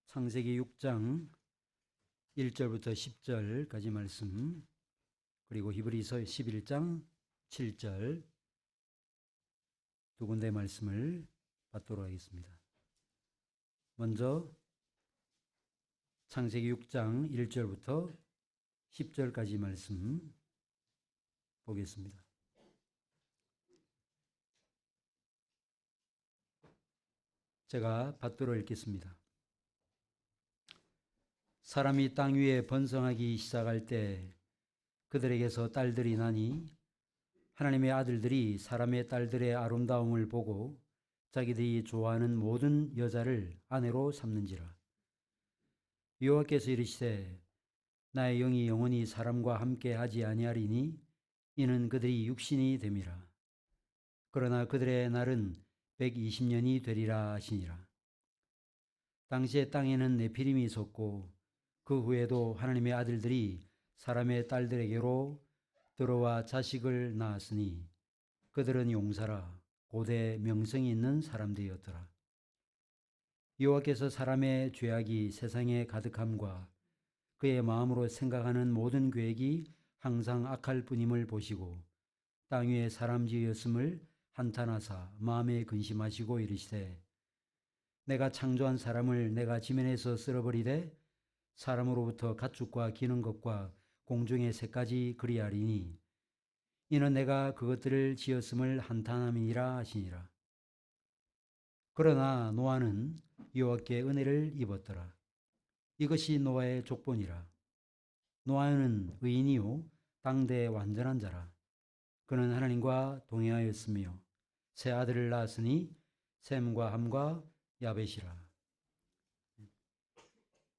창세기 6장 1절부터 10절까지 말씀, 그리고 히브리서 11장 7절 두 군데 말씀을 받도록 하겠습니다. 먼저 창세기 6장 1절부터 10절까지 말씀 보겠습니다. 제가 받도록 읽겠습니다. 사람이 땅 위에 번성하기 시작할 때 그들에게서 딸들이 나니 하나님의 아들들이 사람의 딸들의 아름다움을 보고 자기들이 좋아하는 모든 여자를 아내로 삼는지라. 여호와께서 이르시되 나의 영이 영원히 사람과 함께 하지 아니하리니 이는 그들이 육신이 됨이라. 그러나 그들의 날은 120년이 되리라 하시니라. 당시에 땅에는 네피림이 있었고 그 후에도 하나님의 아들들이 사람의 딸들에게로 들어와 자식을 낳았으니 그들은 용사라 고대 명성이 있는 사람들이었더라. 여호와께서 사람의 죄악이 세상에 가득함과 그의 마음으로 생각하는 모든 계획이 항상 악할 뿐임을 보시고 땅 위에 사람 지으셨음을 한탄하사 마음에 근심하시고 이르시되 내가 창조한 사람을 내가 지면에서 쓸어버리되 사람으로부터 가축과 기는 것과 공중의 새까지 그리하리니 이는 내가 그것들을 지었음을 한탄함이니라 하시니라. 그러나 노아는 여호와께 은혜를 입었더라. 이것이 노아의 족본이라. 노아는 의인이요 당대의 완전한 자라. 그는 하나님과 동행하였으며 세 아들을 낳았으니 셈과 함과 야벳이라.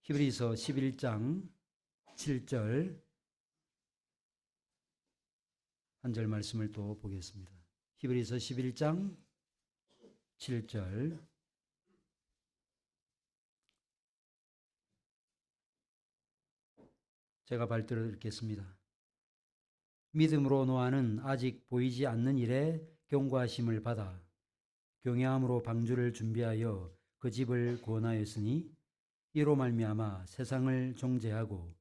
히브리서 11장 7절 한 절 말씀을 또 보겠습니다. 히브리서 11장 7절 제가 발들어 읽겠습니다. 믿음으로 노아는 아직 보이지 않는 일에 경고하심을 받아 경외함으로 방주를 준비하여 그 집을 구원하였으니 이로 말미암아 세상을 정죄하고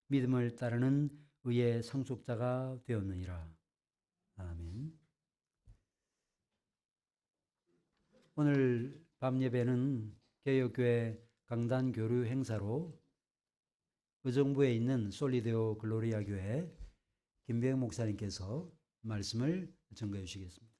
믿음을 따르는 의의 상속자가 되었느니라. 아멘. 오늘 밤 예배는 개혁교회 강단 교류 행사로 의정부에 있는 솔리데오 글로리아 교회 김병 목사님께서 말씀을 전가해 주시겠습니다.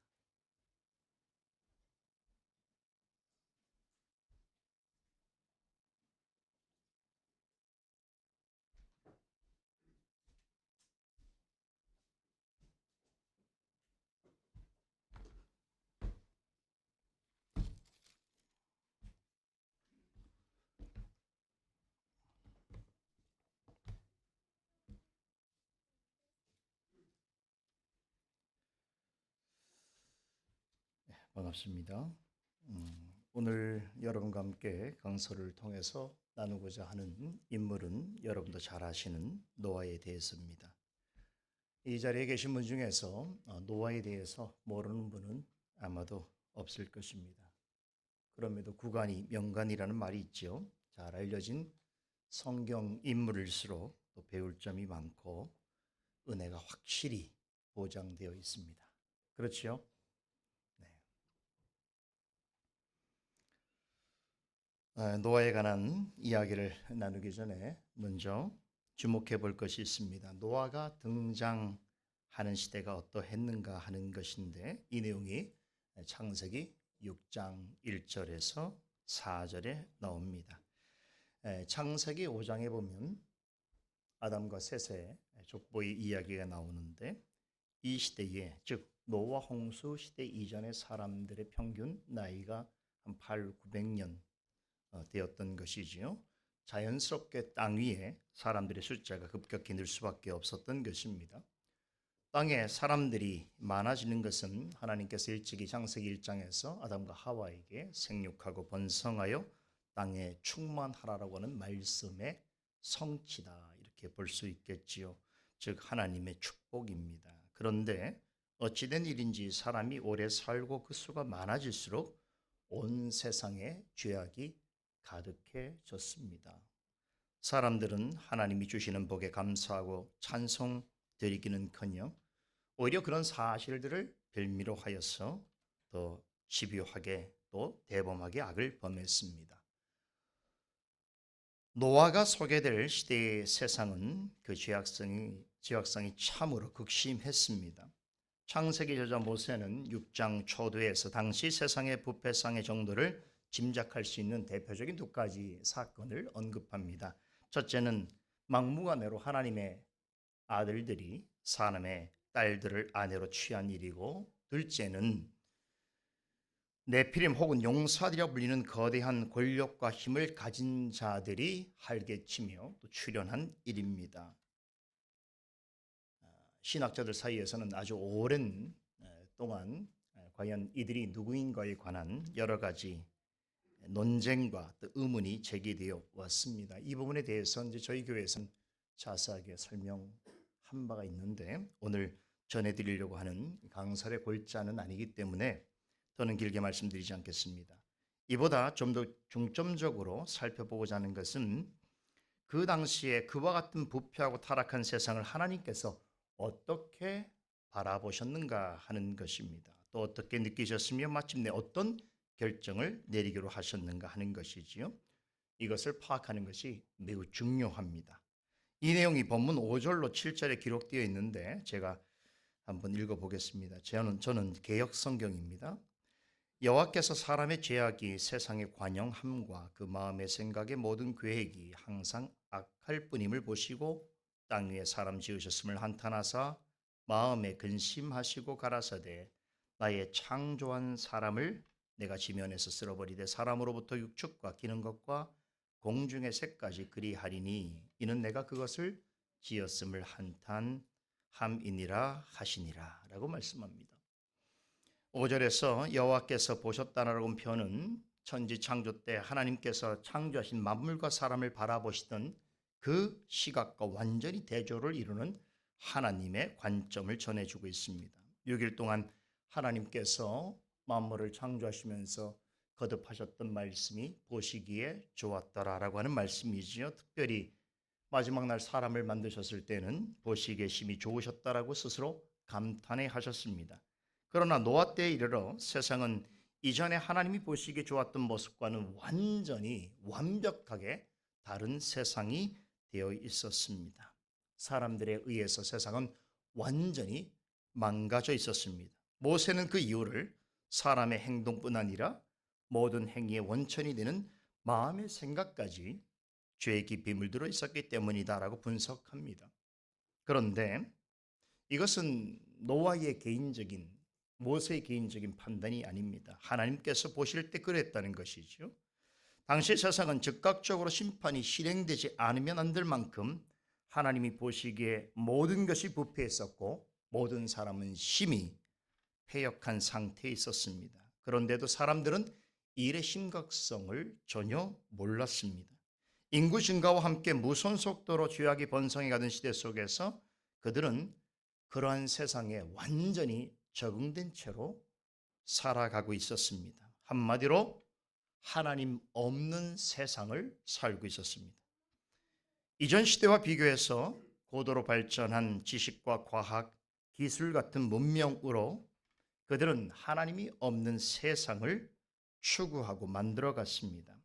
반갑습니다. 오늘 여러분과 함께 강서를 통해서 나누고자 하는 인물은 여러분도 잘 아시는 노아에 대해서입니다. 이 자리에 계신 분 중에서 노아에 대해서 모르는 분은 아마도 없을 것입니다. 그럼에도 구간이 명간이라는 말이 있죠. 잘 알려진 성경 인물일수록 또 배울 점이 많고 은혜가 확실히 보장되어 있습니다. 그렇지요? 노아에 관한 이야기를 나누기 전에 먼저 주목해 볼 것이 있습니다. 노아가 등장하는 시대가 어떠했는가 하는 것인데 이 내용이 창세기 6장 1절에서 4절에 나옵니다. 창세기 5장에 보면 아담과 셋의 족보의 이야기가 나오는데 이 시대에 즉 노아 홍수 시대 이전의 사람들의 평균 나이가 한 800-900년 되었던 것이지요. 자연스럽게 땅 위에 사람들의 숫자가 급격히 늘 수밖에 없었던 것입니다. 땅에 사람들이 많아지는 것은 하나님께서 일찍이 창세기 1장에서 아담과 하와에게 생육하고 번성하여 땅에 충만하라고 하는 말씀의 성취다 이렇게 볼 수 있겠지요. 즉 하나님의 축복입니다. 그런데 어찌된 일인지 사람이 오래 살고 그 수가 많아질수록 온 세상에 죄악이 가득해졌습니다. 사람들은 하나님이 주시는 복에 감사하고 찬송 드리기는커녕 오히려 그런 사실들을 빌미로 하여서 더 집요하게 또 대범하게 악을 범했습니다. 노아가 소개될 시대의 세상은 그 죄악성이 참으로 극심했습니다. 창세기 저자 모세는 6장 초두에서 당시 세상의 부패상의 정도를 짐작할 수 있는 대표적인 두 가지 사건을 언급합니다. 첫째는 막무가내로 하나님의 아들들이 사람의 딸들을 아내로 취한 일이고, 둘째는 네피림 혹은 용사들이라 불리는 거대한 권력과 힘을 가진 자들이 활개치며 또 출현한 일입니다. 신학자들 사이에서는 아주 오랜 동안 과연 이들이 누구인가에 관한 여러 가지 논쟁과 또 의문이 제기되어 왔습니다. 이 부분에 대해서 이제 저희 교회에서는 자세하게 설명한 바가 있는데 오늘 전해드리려고 하는 강설의 골자는 아니기 때문에 더는 길게 말씀드리지 않겠습니다. 이보다 좀 더 중점적으로 살펴보고자 하는 것은 그 당시에 그와 같은 부패하고 타락한 세상을 하나님께서 어떻게 바라보셨는가 하는 것입니다. 또 어떻게 느끼셨으며 마침내 어떤 결정을 내리기로 하셨는가 하는 것이지요. 이것을 파악하는 것이 매우 중요합니다. 이 내용이 본문 5절로 7절에 기록되어 있는데 제가 한번 읽어보겠습니다. 저는 개역 성경입니다. 여호와께서 사람의 죄악이 세상에 관영함과 그 마음의 생각의 모든 계획이 항상 악할 뿐임을 보시고 땅 위에 사람 지으셨음을 한탄하사 마음에 근심하시고 가라사대 나의 창조한 사람을 내가 지면에서 쓸어버리되 사람으로부터 육축과 기는 것과 공중의 새까지 그리하리니 이는 내가 그것을 지었음을 한탄함이니라 하시니라 라고 말씀합니다. 5절에서 여호와께서 보셨다라는 표현은 천지 창조 때 하나님께서 창조하신 만물과 사람을 바라보시던 그 시각과 완전히 대조를 이루는 하나님의 관점을 전해주고 있습니다. 6일 동안 하나님께서 만물을 창조하시면서 거듭하셨던 말씀이 보시기에 좋았더라라고 하는 말씀이지요. 특별히 마지막 날 사람을 만드셨을 때는 보시기에 심히 좋으셨다라고 스스로 감탄해 하셨습니다. 그러나 노아 때에 이르러 세상은 이전에 하나님이 보시기에 좋았던 모습과는 완전히 완벽하게 다른 세상이 되어 있었습니다. 사람들에 의해서 세상은 완전히 망가져 있었습니다. 모세는 그 이유를 사람의 행동뿐 아니라 모든 행위의 원천이 되는 마음의 생각까지 죄의 깊이 물들어 있었기 때문이다라고 분석합니다. 그런데 이것은 노아의 개인적인 모세의 개인적인 판단이 아닙니다. 하나님께서 보실 때 그랬다는 것이죠. 당시 세상은 즉각적으로 심판이 실행되지 않으면 안 될 만큼 하나님이 보시기에 모든 것이 부패했었고 모든 사람은 심히 패역한 상태에 있었습니다. 그런데도 사람들은 이 일의 심각성을 전혀 몰랐습니다. 인구 증가와 함께 무선 속도로 죄악이 번성해 가던 시대 속에서 그들은 그러한 세상에 완전히 적응된 채로 살아가고 있었습니다. 한마디로 하나님 없는 세상을 살고 있었습니다. 이전 시대와 비교해서 고도로 발전한 지식과 과학, 기술 같은 문명으로 그들은 하나님이 없는 세상을 추구하고 만들어갔습니다.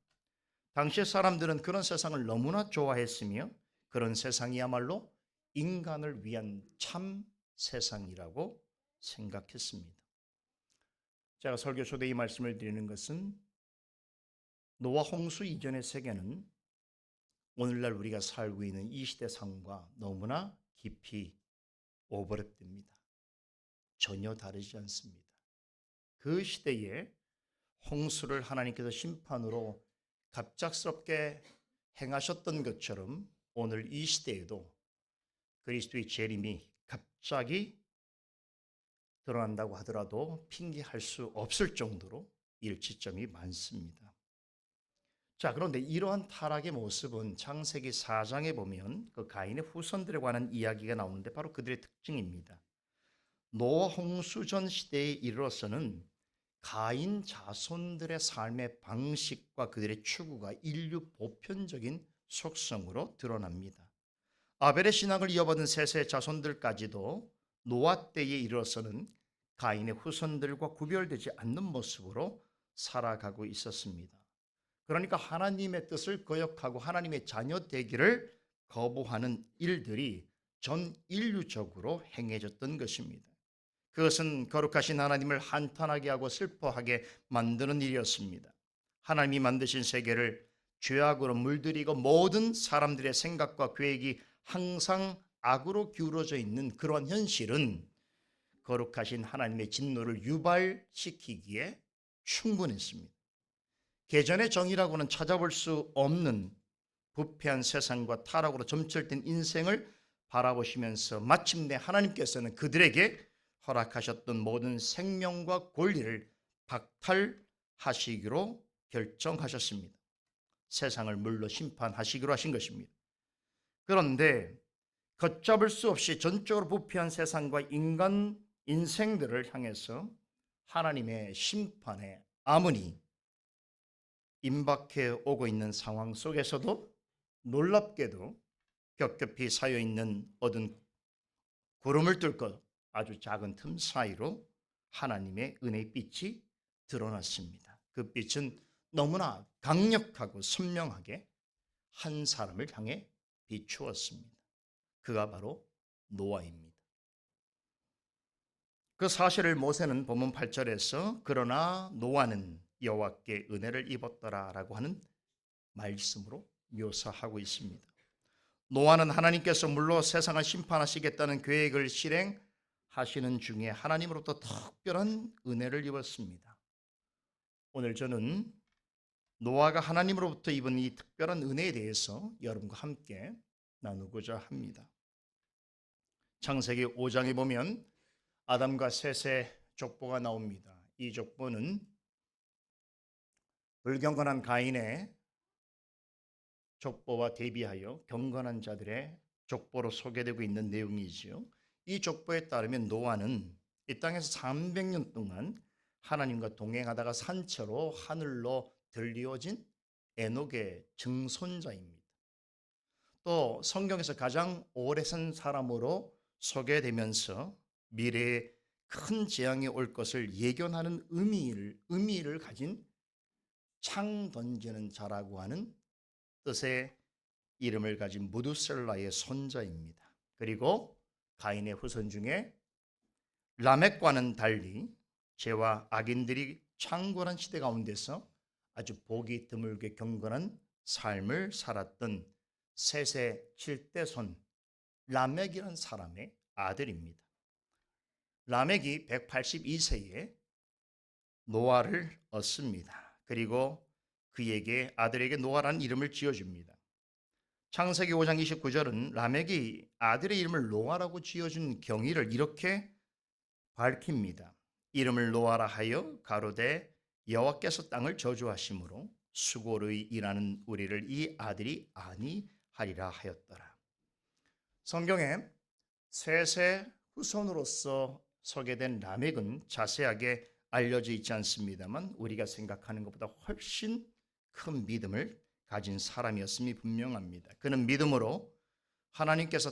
당시 사람들은 그런 세상을 너무나 좋아했으며 그런 세상이야말로 인간을 위한 참 세상이라고 생각했습니다. 제가 설교 초대 이 말씀을 드리는 것은 노아 홍수 이전의 세계는 오늘날 우리가 살고 있는 이 시대 삶과 너무나 깊이 오버랩됩니다. 전혀 다르지 않습니다. 그 시대에 홍수를 하나님께서 심판으로 갑작스럽게 행하셨던 것처럼 오늘 이 시대에도 그리스도의 재림이 갑자기 드러난다고 하더라도 핑계할 수 없을 정도로 일치점이 많습니다. 자, 그런데 이러한 타락의 모습은 창세기 4장에 보면 그 가인의 후손들에 관한 이야기가 나오는데 바로 그들의 특징입니다. 노아 홍수 전 시대에 이르러서는 가인 자손들의 삶의 방식과 그들의 추구가 인류 보편적인 속성으로 드러납니다. 아벨의 신앙을 이어받은 셋의 자손들까지도 노아 때에 이르러서는 가인의 후손들과 구별되지 않는 모습으로 살아가고 있었습니다. 그러니까 하나님의 뜻을 거역하고 하나님의 자녀 되기를 거부하는 일들이 전 인류적으로 행해졌던 것입니다. 그것은 거룩하신 하나님을 한탄하게 하고 슬퍼하게 만드는 일이었습니다. 하나님이 만드신 세계를 죄악으로 물들이고 모든 사람들의 생각과 계획이 항상 악으로 기울어져 있는 그러한 현실은 거룩하신 하나님의 진노를 유발시키기에 충분했습니다. 개전의 정의라고는 찾아볼 수 없는 부패한 세상과 타락으로 점철된 인생을 바라보시면서 마침내 하나님께서는 그들에게 허락하셨던 모든 생명과 권리를 박탈하시기로 결정하셨습니다. 세상을 물로 심판하시기로 하신 것입니다. 그런데 걷잡을 수 없이 전적으로 부패한 세상과 인간 인생들을 향해서 하나님의 심판의 암문이 임박해 오고 있는 상황 속에서도 놀랍게도 겹겹이 쌓여 있는 어두운 구름을 뚫고 아주 작은 틈 사이로 하나님의 은혜의 빛이 드러났습니다. 그 빛은 너무나 강력하고 선명하게 한 사람을 향해 비추었습니다. 그가 바로 노아입니다. 그 사실을 모세는 본문 8절에서 그러나 노아는 여호와께 은혜를 입었더라라고 하는 말씀으로 묘사하고 있습니다. 노아는 하나님께서 물로 세상을 심판하시겠다는 계획을 실행하시는 중에 하나님으로부터 특별한 은혜를 입었습니다. 오늘 저는 노아가 하나님으로부터 입은 이 특별한 은혜에 대해서 여러분과 함께 나누고자 합니다. 창세기 5장에 보면 아담과 셋의 족보가 나옵니다. 이 족보는 불경건한 가인의 족보와 대비하여 경건한 자들의 족보로 소개되고 있는 내용이지요. 이 족보에 따르면 노아는 이 땅에서 300년 동안 하나님과 동행하다가 산채로 하늘로 들리어진 에녹의 증손자입니다. 또 성경에서 가장 오래 산 사람으로 소개되면서 미래에 큰 재앙이 올 것을 예견하는 의미를 가진 창 던지는 자라고 하는 뜻의 이름을 가진 무두셀라의 손자입니다. 그리고 가인의 후손 중에 라멕과는 달리 죄와 악인들이 창궐한 시대 가운데서 아주 보기 드물게 경건한 삶을 살았던 셋의 7대손 라멕이라는 사람의 아들입니다. 라멕이 182세에 노아를 얻습니다. 그리고 그에게 아들에게 노아라는 이름을 지어줍니다. 창세기 5장 29절은 라멕이 아들의 이름을 노아라고 지어준 경위를 이렇게 밝힙니다. 이름을 노아라 하여 가로되 여호와께서 땅을 저주하심으로 수고를 일하는 우리를 이 아들이 아니하리라 하였더라. 성경에 셋의 후손으로서 소개된 라멕은 자세하게 알려져 있지 않습니다만 우리가 생각하는 것보다 훨씬 큰 믿음을 가진 사람이었음이 분명합니다. 그는 믿음으로 하나님께서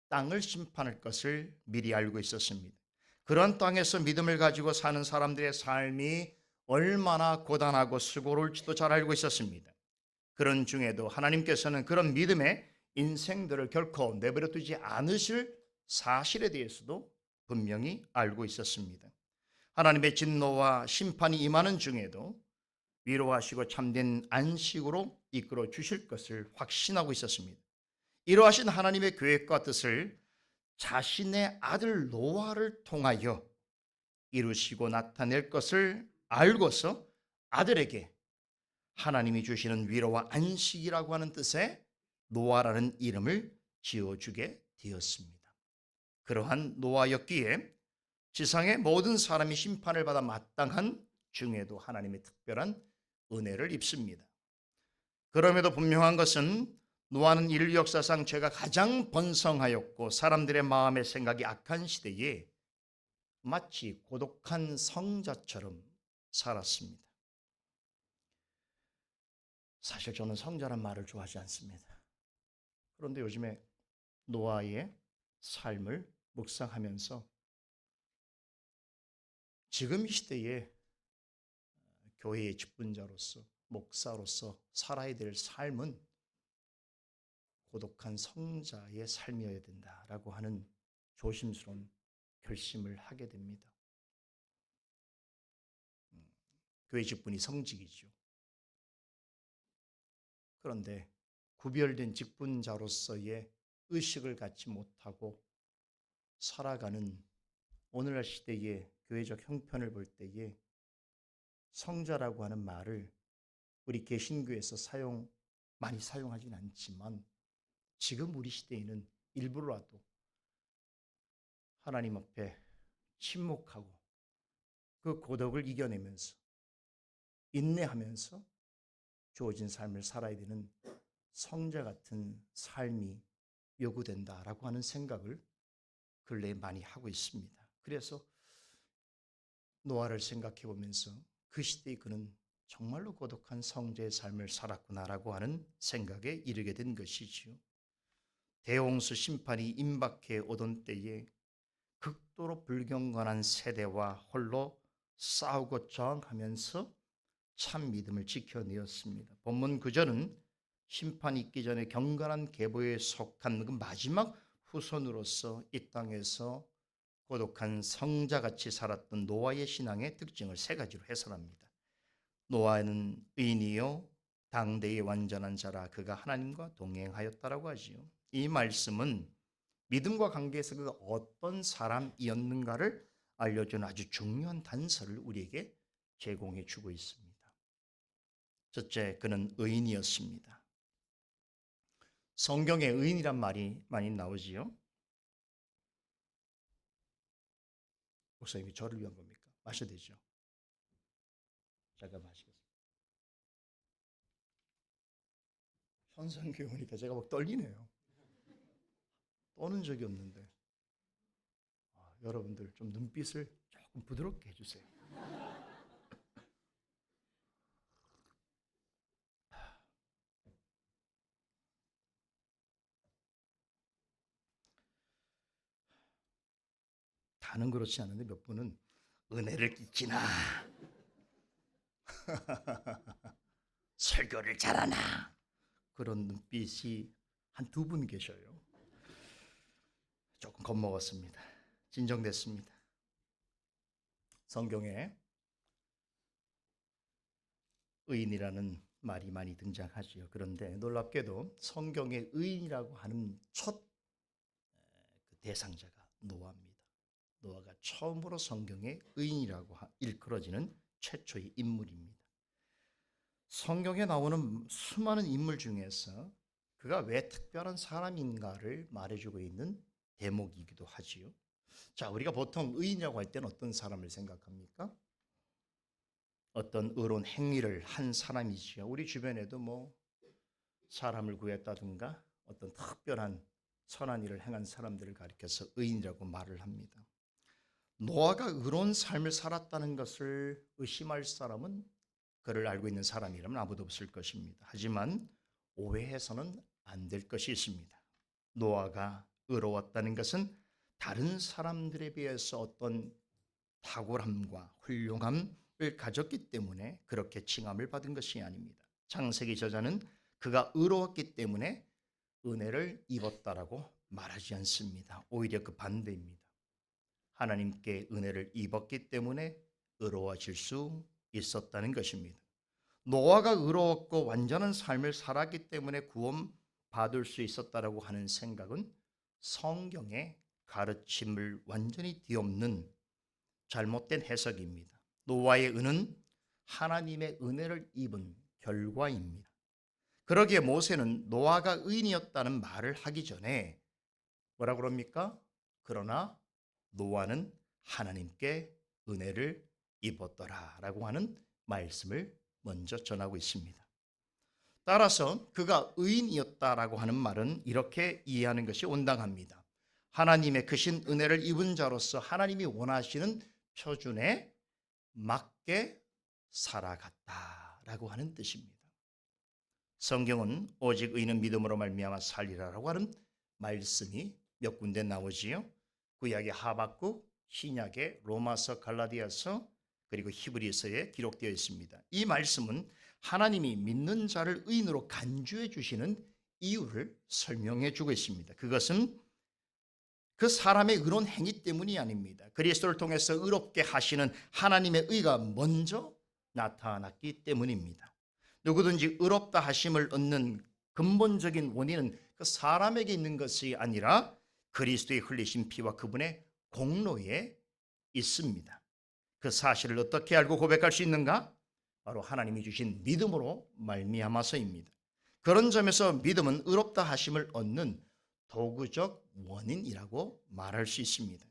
땅을 심판할 것을 미리 알고 있었습니다. 그런 땅에서 믿음을 가지고 사는 사람들의 삶이 얼마나 고단하고 수고로울지도 잘 알고 있었습니다. 그런 중에도 하나님께서는 그런 믿음의 인생들을 결코 내버려 두지 않으실 사실에 대해서도 분명히 알고 있었습니다. 하나님의 진노와 심판이 임하는 중에도 위로하시고 참된 안식으로 이끌어 주실 것을 확신하고 있었습니다. 이러하신 하나님의 계획과 뜻을 자신의 아들 노아를 통하여 이루시고 나타낼 것을 알고서 아들에게 하나님이 주시는 위로와 안식이라고 하는 뜻의 노아라는 이름을 지어주게 되었습니다. 그러한 노아였기에 지상의 모든 사람이 심판을 받아 마땅한 중에도 하나님의 특별한 은혜를 입습니다. 그럼에도 분명한 것은 노아는 인류 역사상 죄가 가장 번성하였고 사람들의 마음의 생각이 악한 시대에 마치 고독한 성자처럼 살았습니다. 사실 저는 성자란 말을 좋아하지 않습니다. 그런데 요즘에 노아의 삶을 묵상하면서 지금 이 시대에 교회의 직분자로서 목사로서 살아야 될 삶은 고독한 성자의 삶이어야 된다라고 하는 조심스러운 결심을 하게 됩니다. 교회 직분이 성직이죠. 그런데 구별된 직분자로서의 의식을 갖지 못하고 살아가는 오늘날 시대의 교회적 형편을 볼 때에 성자라고 하는 말을 우리 개신교에서 많이 사용하진 않지만 지금 우리 시대에는 일부러라도 하나님 앞에 침묵하고 그 고독을 이겨내면서 인내하면서 주어진 삶을 살아야 되는 성자 같은 삶이 요구된다라고 하는 생각을 근래에 많이 하고 있습니다. 그래서 노아를 생각해 보면서 그 시대에 그는 정말로 고독한 성자의 삶을 살았구나라고 하는 생각에 이르게 된 것이지요. 대홍수 심판이 임박해 오던 때에 극도로 불경건한 세대와 홀로 싸우고 저항하면서 참 믿음을 지켜내었습니다. 본문 구절은 심판이 있기 전에 경건한 계보에 속한 그 마지막 후손으로서 이 땅에서 고독한 성자같이 살았던 노아의 신앙의 특징을 세 가지로 해설합니다. 노아는 의인이요 당대의 완전한 자라 그가 하나님과 동행하였다라고 하지요. 이 말씀은 믿음과 관계에서 그가 어떤 사람이었는가를 알려주는 아주 중요한 단서를 우리에게 제공해 주고 있습니다. 첫째, 그는 의인이었습니다. 성경에 의인이란 말이 많이 나오지요. 목사님이 저를 위한 겁니까? 마셔도 되죠. 잠깐 마시겠습니다. 현상교회 오니까 제가 막 떨리네요. 떠는 적이 없는데. 여러분들 좀 눈빛을 조금 부드럽게 해주세요. 다는 그렇지 않은데 몇 분은 은혜를 끼치나 설교를 잘하나 그런 눈빛이 한 두 분 계셔요. 조금 겁먹었습니다. 진정됐습니다. 성경에 의인이라는 말이 많이 등장하지요. 그런데 놀랍게도 성경의 의인이라고 하는 첫 대상자가 노아입니다. 노아가 처음으로 성경의 의인이라고 일컬어지는 최초의 인물입니다. 성경에 나오는 수많은 인물 중에서 그가 왜 특별한 사람인가를 말해주고 있는 대목이기도 하지요. 자, 우리가 보통 의인이라고 할 때는 어떤 사람을 생각합니까? 어떤 의로운 행위를 한 사람이지요. 우리 주변에도 뭐 사람을 구했다든가 어떤 특별한 선한 일을 행한 사람들을 가리켜서 의인이라고 말을 합니다. 노아가 의로운 삶을 살았다는 것을 의심할 사람은 그를 알고 있는 사람이라면 아무도 없을 것입니다. 하지만 오해해서는 안 될 것이 있습니다. 노아가 의로웠다는 것은 다른 사람들에 비해서 어떤 탁월함과 훌륭함을 가졌기 때문에 그렇게 칭함을 받은 것이 아닙니다. 창세기 저자는 그가 의로웠기 때문에 은혜를 입었다라고 말하지 않습니다. 오히려 그 반대입니다. 하나님께 은혜를 입었기 때문에 의로워질 수 있었다는 것입니다. 노아가 의로웠고 완전한 삶을 살았기 때문에 구원받을 수 있었다라고 하는 생각은 성경의 가르침을 완전히 뒤엎는 잘못된 해석입니다. 노아의 은은 하나님의 은혜를 입은 결과입니다. 그러기에 모세는 노아가 의인이었다는 말을 하기 전에 뭐라 그럽니까? 그러나 노아는 하나님께 은혜를 입었더라라고 하는 말씀을 먼저 전하고 있습니다. 따라서 그가 의인이었다라고 하는 말은 이렇게 이해하는 것이 온당합니다. 하나님의 크신 은혜를 입은 자로서 하나님이 원하시는 표준에 맞게 살아갔다라고 하는 뜻입니다. 성경은 오직 의인은 믿음으로 말미암아 살리라라고 하는 말씀이 몇 군데 나오지요. 구약의 하박국, 신약의 로마서, 갈라디아서, 그리고 히브리서에 기록되어 있습니다. 이 말씀은 하나님이 믿는 자를 의인으로 간주해 주시는 이유를 설명해 주고 있습니다. 그것은 그 사람의 의로운 행위 때문이 아닙니다. 그리스도를 통해서 의롭게 하시는 하나님의 의가 먼저 나타났기 때문입니다. 누구든지 의롭다 하심을 얻는 근본적인 원인은 그 사람에게 있는 것이 아니라 그리스도의 흘리신 피와 그분의 공로에 있습니다. 그 사실을 어떻게 알고 고백할 수 있는가? 바로 하나님이 주신 믿음으로 말미암아서입니다. 그런 점에서 믿음은 의롭다 하심을 얻는 도구적 원인이라고 말할 수 있습니다.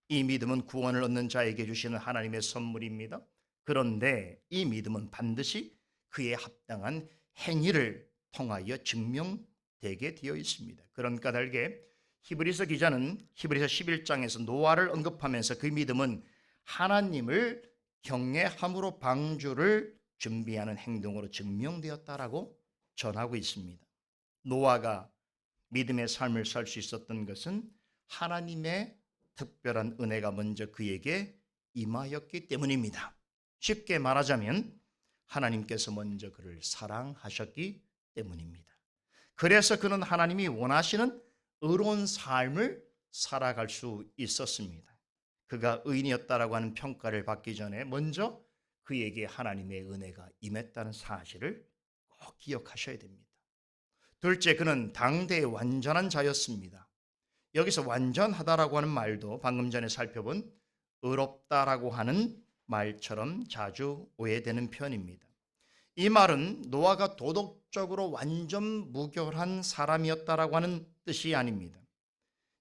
이 믿음은 구원을 얻는 자에게 주시는 하나님의 선물입니다. 그런데 이 믿음은 반드시 그에 합당한 행위를 통하여 증명되게 되어 있습니다. 그런 까닭에 히브리서 기자는 히브리서 11장에서 노아를 언급하면서 그 믿음은 하나님을 경외함으로 방주를 준비하는 행동으로 증명되었다라고 전하고 있습니다. 노아가 믿음의 삶을 살 수 있었던 것은 하나님의 특별한 은혜가 먼저 그에게 임하였기 때문입니다. 쉽게 말하자면 하나님께서 먼저 그를 사랑하셨기 때문입니다. 그래서 그는 하나님이 원하시는 의로운 삶을 살아갈 수 있었습니다. 그가 의인이었다라고 하는 평가를 받기 전에 먼저 그에게 하나님의 은혜가 임했다는 사실을 꼭 기억하셔야 됩니다. 둘째, 그는 당대의 완전한 자였습니다. 여기서 완전하다라고 하는 말도 방금 전에 살펴본 의롭다라고 하는 말처럼 자주 오해되는 편입니다. 이 말은 노아가 도덕적으로 완전 무결한 사람이었다라고 하는 뜻이 아닙니다.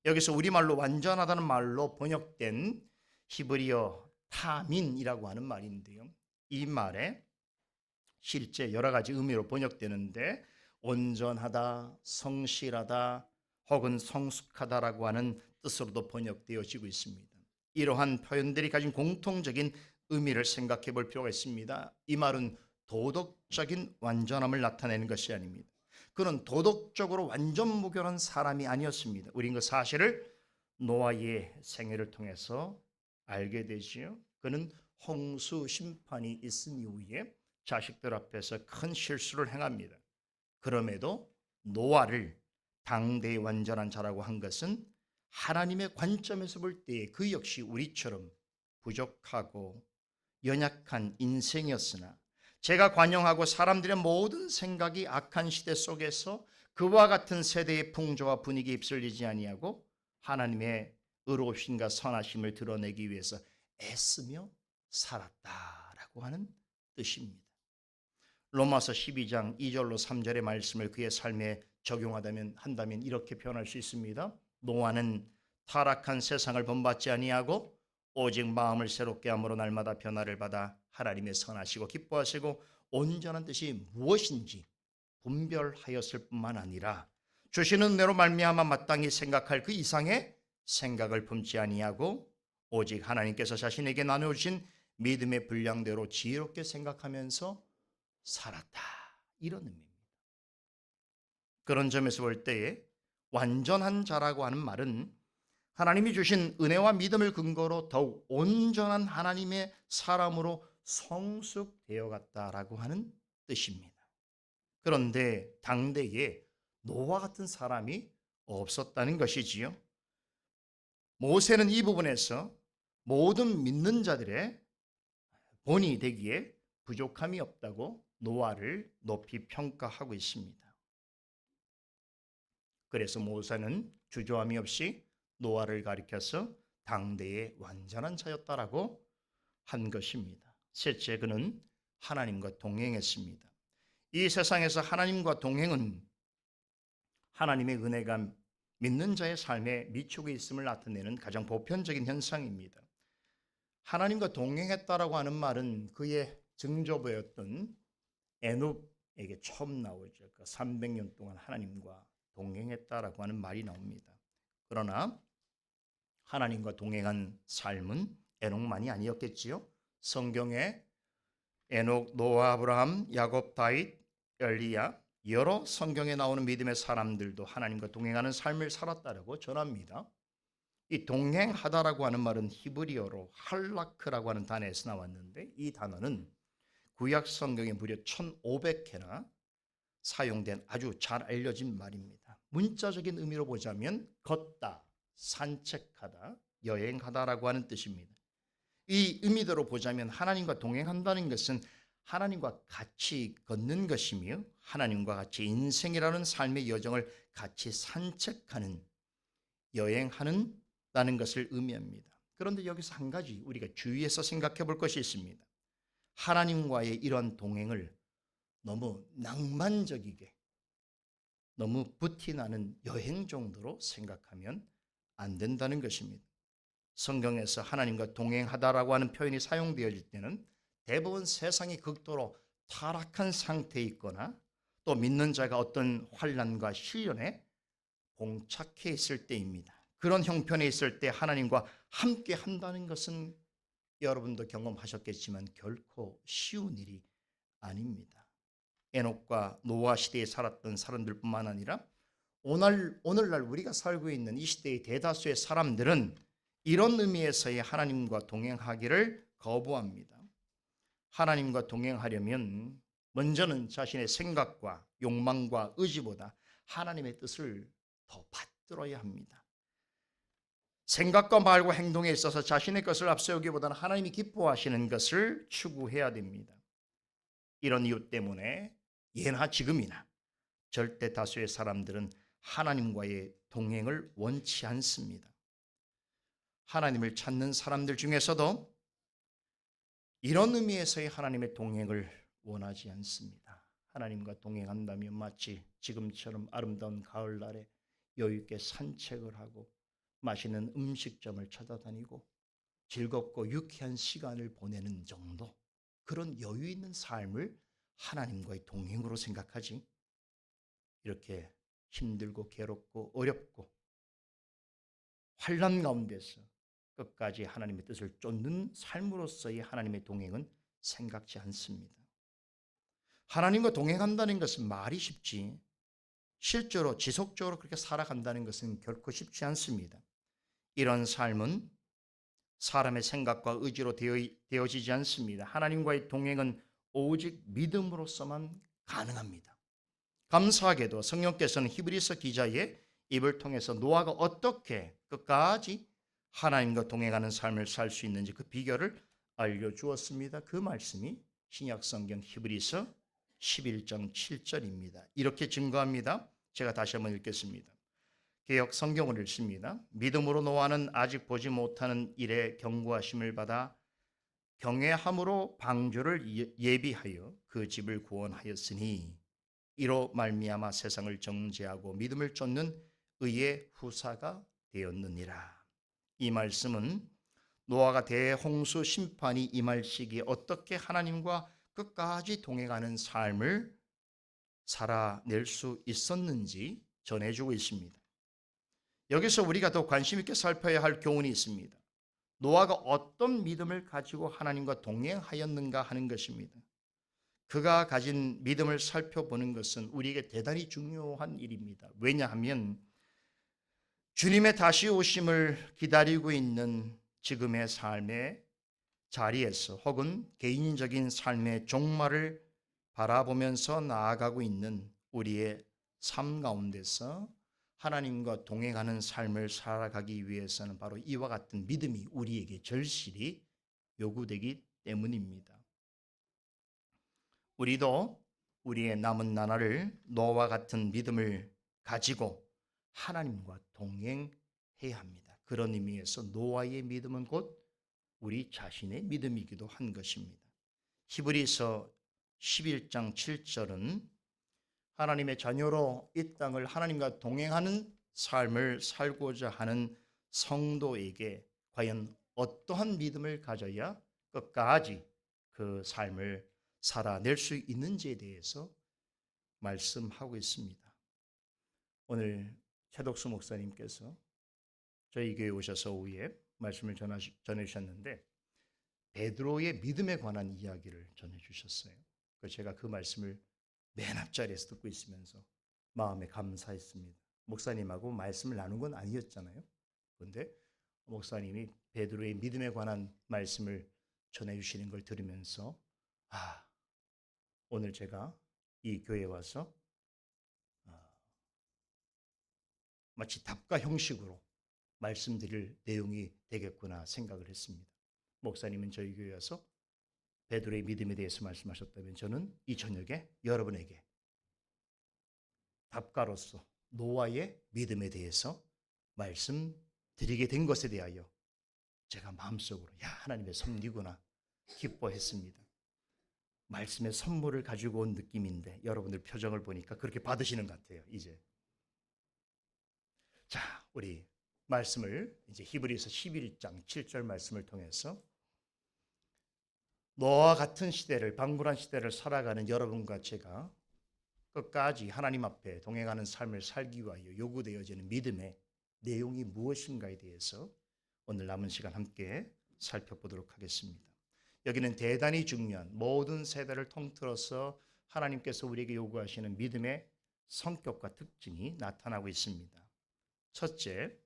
여기서 우리말로 완전하다는 말로 번역된 히브리어 타민이라고 하는 말인데요. 이 말에 실제 여러 가지 의미로 번역되는데 온전하다, 성실하다, 혹은 성숙하다라고 하는 뜻으로도 번역되어지고 있습니다. 이러한 표현들이 가진 공통적인 의미를 생각해 볼 필요가 있습니다. 이 말은 도덕적인 완전함을 나타내는 것이 아닙니다. 그는 도덕적으로 완전 무결한 사람이 아니었습니다. 우린 그 사실을 노아의 생애를 통해서 알게 되지요. 그는 홍수 심판이 있은 이후에 자식들 앞에서 큰 실수를 행합니다. 그럼에도 노아를 당대의 완전한 자라고 한 것은 하나님의 관점에서 볼 때 그 역시 우리처럼 부족하고 연약한 인생이었으나 제가 관용하고 사람들의 모든 생각이 악한 시대 속에서 그와 같은 세대의 풍조와 분위기에 휩쓸리지 아니하고 하나님의 의로우심과 선하심을 드러내기 위해서 애쓰며 살았다라고 하는 뜻입니다. 로마서 12장 2절로 3절의 말씀을 그의 삶에 한다면 이렇게 표현할 수 있습니다. 노아는 타락한 세상을 본받지 아니하고 오직 마음을 새롭게 함으로 날마다 변화를 받아 하나님의 선하시고 기뻐하시고 온전한 뜻이 무엇인지 분별하였을 뿐만 아니라 주시는 은혜로 말미암아 마땅히 생각할 그 이상의 생각을 품지 아니하고 오직 하나님께서 자신에게 나누어주신 믿음의 분량대로 지혜롭게 생각하면서 살았다. 이런 의미입니다. 그런 점에서 볼 때에 완전한 자라고 하는 말은 하나님이 주신 은혜와 믿음을 근거로 더욱 온전한 하나님의 사람으로 성숙되어 갔다라고 하는 뜻입니다. 그런데 당대에 노아 같은 사람이 없었다는 것이지요. 모세는 이 부분에서 모든 믿는 자들의 본이 되기에 부족함이 없다고 노아를 높이 평가하고 있습니다. 그래서 모세는 주저함이 없이 노아를 가리켜서 당대의 완전한 자였다라고 한 것입니다. 셋째, 그는 하나님과 동행했습니다. 이 세상에서 하나님과 동행은 하나님의 은혜가 믿는 자의 삶에 미치고 있음을 나타내는 가장 보편적인 현상입니다. 하나님과 동행했다라고 하는 말은 그의 증조부였던 에녹에게 처음 나오죠. 300년 동안 하나님과 동행했다라고 하는 말이 나옵니다. 그러나 하나님과 동행한 삶은 에녹만이 아니었겠지요. 성경에 에녹, 노아, 아브라함, 야곱, 다윗, 엘리야, 여러 성경에 나오는 믿음의 사람들도 하나님과 동행하는 삶을 살았다라고 전합니다. 이 동행하다라고 하는 말은 히브리어로 할라크라고 하는 단어에서 나왔는데, 이 단어는 구약 성경에 무려 1500회나 사용된 아주 잘 알려진 말입니다. 문자적인 의미로 보자면 걷다, 산책하다, 여행하다라고 하는 뜻입니다. 이 의미대로 보자면 하나님과 동행한다는 것은 하나님과 같이 걷는 것이며 하나님과 같이 인생이라는 삶의 여정을 같이 산책하는, 여행하는다는 것을 의미합니다. 그런데 여기서 한 가지 우리가 주의해서 생각해 볼 것이 있습니다. 하나님과의 이런 동행을 너무 낭만적이게, 너무 부티나는 여행 정도로 생각하면 안 된다는 것입니다. 성경에서 하나님과 동행하다라고 하는 표현이 사용되어질 때는 대부분 세상이 극도로 타락한 상태에 있거나 또 믿는 자가 어떤 환난과 시련에 봉착해 있을 때입니다. 그런 형편에 있을 때 하나님과 함께 한다는 것은 여러분도 경험하셨겠지만 결코 쉬운 일이 아닙니다. 에녹과 노아 시대에 살았던 사람들뿐만 아니라 오늘날 우리가 살고 있는 이 시대의 대다수의 사람들은 이런 의미에서의 하나님과 동행하기를 거부합니다. 하나님과 동행하려면 먼저는 자신의 생각과 욕망과 의지보다 하나님의 뜻을 더 받들어야 합니다. 생각과 말과 행동에 있어서 자신의 것을 앞세우기보다는 하나님이 기뻐하시는 것을 추구해야 됩니다. 이런 이유 때문에 예나 지금이나 절대 다수의 사람들은 하나님과의 동행을 원치 않습니다. 하나님을 찾는 사람들 중에서도 이런 의미에서의 하나님의 동행을 원하지 않습니다. 하나님과 동행한다면 마치 지금처럼 아름다운 가을날에 여유있게 산책을 하고 맛있는 음식점을 찾아다니고 즐겁고 유쾌한 시간을 보내는 정도, 그런 여유 있는 삶을 하나님과의 동행으로 생각하지, 이렇게 힘들고 괴롭고 어렵고 환난 가운데서 끝까지 하나님의 뜻을 쫓는 삶으로서의 하나님의 동행은 생각지 않습니다. 하나님과 동행한다는 것은 말이 쉽지 실제로 지속적으로 그렇게 살아간다는 것은 결코 쉽지 않습니다. 이런 삶은 사람의 생각과 의지로 되어지지 않습니다. 하나님과의 동행은 오직 믿음으로서만 가능합니다. 감사하게도 성령께서는 히브리서 기자의 입을 통해서 노아가 어떻게 끝까지 하나님과 동행하는 삶을 살 수 있는지 그 비결을 알려주었습니다. 그 말씀이 신약성경 히브리서 11장 7절입니다. 이렇게 증거합니다. 제가 다시 한번 읽겠습니다. 개역 성경을 읽습니다. 믿음으로 노아는 아직 보지 못하는 일에 경고하심을 받아 경외함으로 방주를 예비하여 그 집을 구원하였으니 이로 말미암아 세상을 정죄하고 믿음을 쫓는 의의 후사가 되었느니라. 이 말씀은 노아가 대홍수 심판이 임할 시기에 어떻게 하나님과 끝까지 동행하는 삶을 살아낼 수 있었는지 전해주고 있습니다. 여기서 우리가 더 관심 있게 살펴야 할 교훈이 있습니다. 노아가 어떤 믿음을 가지고 하나님과 동행하였는가 하는 것입니다. 그가 가진 믿음을 살펴보는 것은 우리에게 대단히 중요한 일입니다. 왜냐하면 주님의 다시 오심을 기다리고 있는 지금의 삶의 자리에서 혹은 개인적인 삶의 종말을 바라보면서 나아가고 있는 우리의 삶 가운데서 하나님과 동행하는 삶을 살아가기 위해서는 바로 이와 같은 믿음이 우리에게 절실히 요구되기 때문입니다. 우리도 우리의 남은 나날을 노아와 같은 믿음을 가지고 하나님과 동행해야 합니다. 그런 의미에서 노아의 믿음은 곧 우리 자신의 믿음이기도 한 것입니다. 히브리서 11장 7절은 하나님의 자녀로 이 땅을 하나님과 동행하는 삶을 살고자 하는 성도에게 과연 어떠한 믿음을 가져야 끝까지 그 삶을 살아낼 수 있는지에 대해서 말씀하고 있습니다. 오늘 최덕수 목사님께서 저희 교회에 오셔서 오후에 말씀을 전해주셨는데 베드로의 믿음에 관한 이야기를 전해주셨어요. 제가 그 말씀을 맨 앞자리에서 듣고 있으면서 마음에 감사했습니다. 목사님하고 말씀을 나눈 건 아니었잖아요. 그런데 목사님이 베드로의 믿음에 관한 말씀을 전해주시는 걸 들으면서 오늘 제가 이 교회에 와서 마치 답가 형식으로 말씀드릴 내용이 되겠구나 생각을 했습니다. 목사님은 저희 교회에 와서 베드로의 믿음에 대해서 말씀하셨다면 저는 이 저녁에 여러분에게 답가로서 노아의 믿음에 대해서 말씀드리게 된 것에 대하여 제가 마음속으로 하나님의 섭리구나 기뻐했습니다. 말씀의 선물을 가지고 온 느낌인데 여러분들 표정을 보니까 그렇게 받으시는 것 같아요. 이제 자, 우리 말씀을 이제 히브리서 11장 7절 말씀을 통해서 노아와 같은 시대를, 방불한 시대를 살아가는 여러분과 제가 끝까지 하나님 앞에 동행하는 삶을 살기 위하여 요구되어지는 믿음의 내용이 무엇인가에 대해서 오늘 남은 시간 함께 살펴보도록 하겠습니다. 여기는 대단히 중요한 모든 세대를 통틀어서 하나님께서 우리에게 요구하시는 믿음의 성격과 특징이 나타나고 있습니다. 첫째,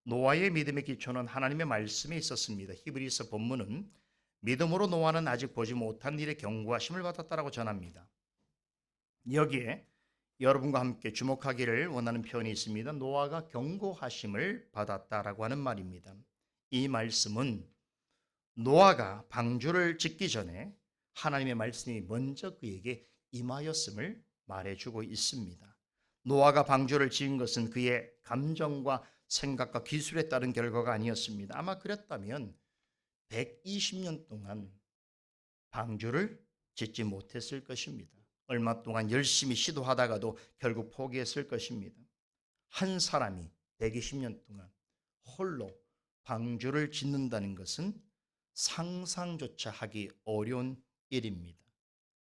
노아의 믿음의 기초는 하나님의 말씀에 있었습니다. 히브리서 본문은 믿음으로 노아는 아직 보지 못한 일에 경고하심을 받았다라고 전합니다. 여기에 여러분과 함께 주목하기를 원하는 표현이 있습니다. 노아가 경고하심을 받았다라고 하는 말입니다. 이 말씀은 노아가 방주를 짓기 전에 하나님의 말씀이 먼저 그에게 임하였음을 말해주고 있습니다. 노아가 방주를 지은 것은 그의 감정과 생각과 기술에 따른 결과가 아니었습니다. 아마 그랬다면 120년 동안 방주를 짓지 못했을 것입니다. 얼마 동안 열심히 시도하다가도 결국 포기했을 것입니다. 한 사람이 120년 동안 홀로 방주를 짓는다는 것은 상상조차 하기 어려운 일입니다.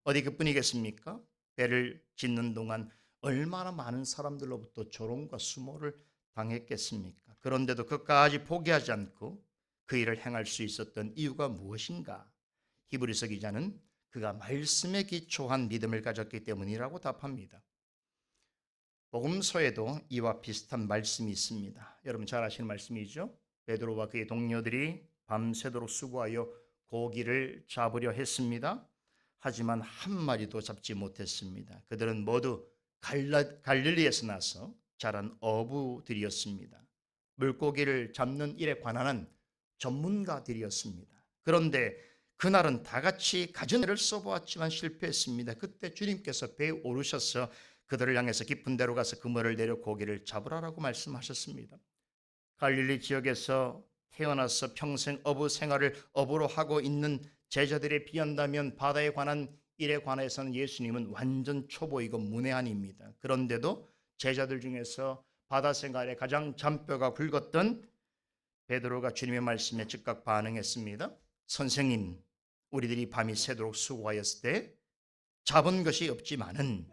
어디 그뿐이겠습니까? 배를 짓는 동안 얼마나 많은 사람들로부터 조롱과 수모를 당했겠습니까? 그런데도 끝까지 포기하지 않고 그 일을 행할 수 있었던 이유가 무엇인가? 히브리서 기자는 그가 말씀에 기초한 믿음을 가졌기 때문이라고 답합니다. 복음서에도 이와 비슷한 말씀이 있습니다. 여러분 잘 아시는 말씀이죠? 베드로와 그의 동료들이 밤새도록 수고하여 고기를 잡으려 했습니다. 하지만 한 마리도 잡지 못했습니다. 그들은 모두 갈릴리에서 나서 자란 어부들이었습니다. 물고기를 잡는 일에 관한 전문가들이었습니다. 그런데 그날은 다 같이 가전을 써보았지만 실패했습니다. 그때 주님께서 배에 오르셔서 그들을 향해서 깊은 데로 가서 그물을 내려 고기를 잡으라라고 말씀하셨습니다. 갈릴리 지역에서 태어나서 평생 어부 생활을 어부로 하고 있는 제자들에 비한다면 바다에 관한 일에 관해서는 예수님은 완전 초보이고 문외한입니다. 그런데도 제자들 중에서 바다 생활에 가장 잔뼈가 굵었던 베드로가 주님의 말씀에 즉각 반응했습니다. 선생님, 우리들이 밤이 새도록 수고하였을 때 잡은 것이 없지만은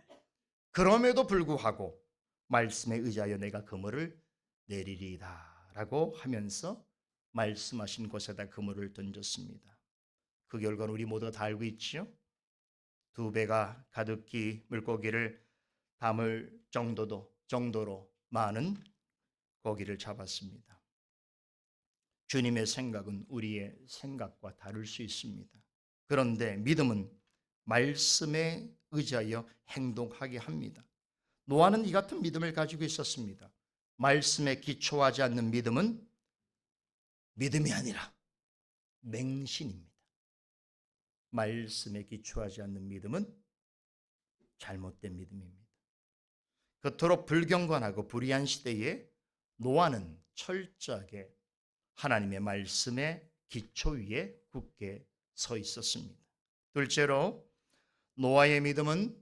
그럼에도 불구하고 말씀에 의지하여 내가 그물을 내리리이다 라고 하면서 말씀하신 곳에다 그물을 던졌습니다. 그 결과는 우리 모두가 다 알고 있지요. 2배가 가득히 물고기를 담을 정도로 많은 고기를 잡았습니다. 주님의 생각은 우리의 생각과 다를 수 있습니다. 그런데 믿음은 말씀에 의지하여 행동하게 합니다. 노아는 이 같은 믿음을 가지고 있었습니다. 말씀에 기초하지 않는 믿음은 믿음이 아니라 맹신입니다. 말씀에 기초하지 않는 믿음은 잘못된 믿음입니다. 그토록 불경건하고 불의한 시대에 노아는 철저하게 하나님의 말씀의 기초 위에 굳게 서 있었습니다. 둘째로 노아의 믿음은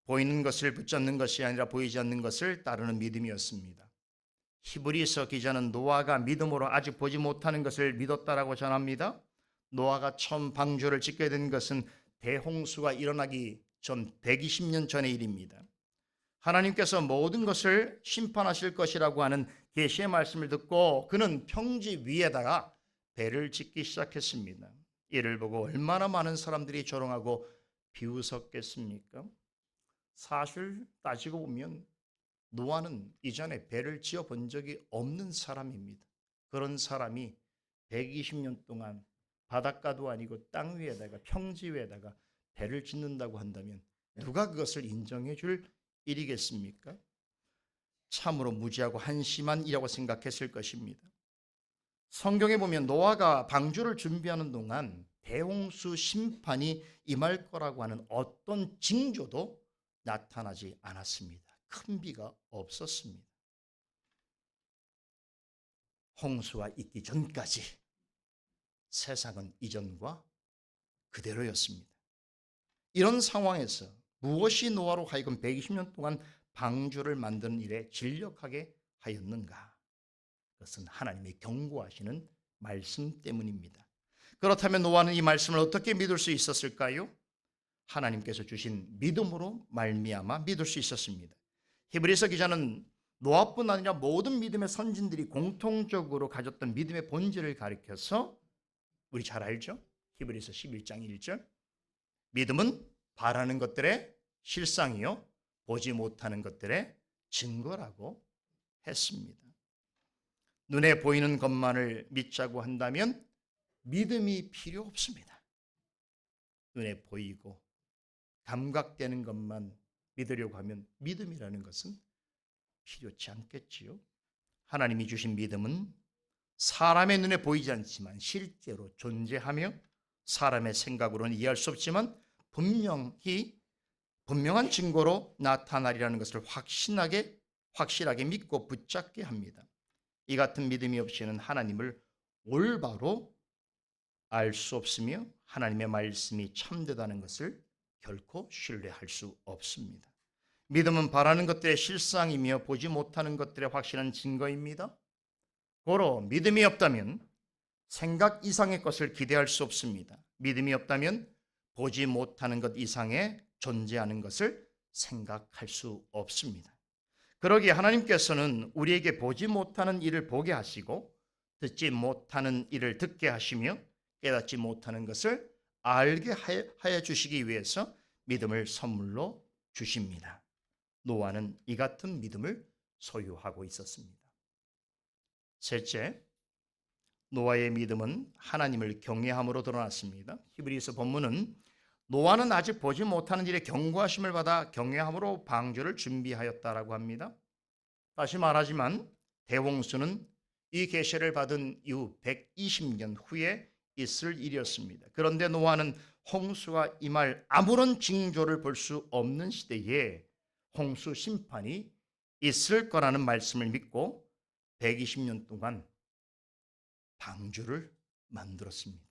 보이는 것을 붙잡는 것이 아니라 보이지 않는 것을 따르는 믿음이었습니다. 히브리서 기자는 노아가 믿음으로 아직 보지 못하는 것을 믿었다라고 전합니다. 노아가 처음 방주를 짓게 된 것은 대홍수가 일어나기 전 120년 전의 일입니다. 하나님께서 모든 것을 심판하실 것이라고 하는 계시의 말씀을 듣고 그는 평지 위에다가 배를 짓기 시작했습니다. 이를 보고 얼마나 많은 사람들이 조롱하고 비웃었겠습니까? 사실 따지고 보면 노아는 이전에 배를 지어 본 적이 없는 사람입니다. 그런 사람이 120년 동안 바닷가도 아니고 땅 위에다가 평지 위에다가 배를 짓는다고 한다면 누가 그것을 인정해 줄 일이겠습니까? 참으로 무지하고 한심한 일이라고 생각했을 것입니다. 성경에 보면 노아가 방주를 준비하는 동안 대홍수 심판이 임할 거라고 하는 어떤 징조도 나타나지 않았습니다. 큰 비가 없었습니다. 홍수가 있기 전까지 세상은 이전과 그대로였습니다. 이런 상황에서 무엇이 노아로 하여금 120년 동안 방주를 만드는 일에 진력하게 하였는가? 그것은 하나님의 경고하시는 말씀 때문입니다. 그렇다면 노아는 이 말씀을 어떻게 믿을 수 있었을까요? 하나님께서 주신 믿음으로 말미암아 믿을 수 있었습니다. 히브리서 기자는 노아뿐 아니라 모든 믿음의 선진들이 공통적으로 가졌던 믿음의 본질을 가리켜서 우리 잘 알죠? 히브리서 11장 1절 믿음은 바라는 것들의 실상이요 보지 못하는 것들의 증거라고 했습니다. 눈에 보이는 것만을 믿자고 한다면 믿음이 필요 없습니다. 눈에 보이고 감각되는 것만 믿으려고 하면 믿음이라는 것은 필요치 않겠지요. 하나님이 주신 믿음은 사람의 눈에 보이지 않지만 실제로 존재하며 사람의 생각으로는 이해할 수 없지만 분명한 증거로 나타나리라는 것을 확실하게 믿고 붙잡게 합니다. 이 같은 믿음이 없이는 하나님을 올바로 알 수 없으며 하나님의 말씀이 참되다는 것을 결코 신뢰할 수 없습니다. 믿음은 바라는 것들의 실상이며 보지 못하는 것들의 확실한 증거입니다. 고로 믿음이 없다면 생각 이상의 것을 기대할 수 없습니다. 믿음이 없다면 보지 못하는 것 이상의 존재하는 것을 생각할 수 없습니다. 그러기에 하나님께서는 우리에게 보지 못하는 일을 보게 하시고 듣지 못하는 일을 듣게 하시며 깨닫지 못하는 것을 알게 하여 주시기 위해서 믿음을 선물로 주십니다. 노아는 이 같은 믿음을 소유하고 있었습니다. 셋째, 노아의 믿음은 하나님을 경외함으로 드러났습니다. 히브리서 본문은 노아는 아직 보지 못하는 일에 경고하심을 받아 경외함으로 방주를 준비하였다라고 합니다. 다시 말하지만 대홍수는 이 계시를 받은 이후 120년 후에 있을 일이었습니다. 그런데 노아는 홍수가 임할 아무런 징조를 볼 수 없는 시대에 홍수 심판이 있을 거라는 말씀을 믿고 120년 동안 방주를 만들었습니다.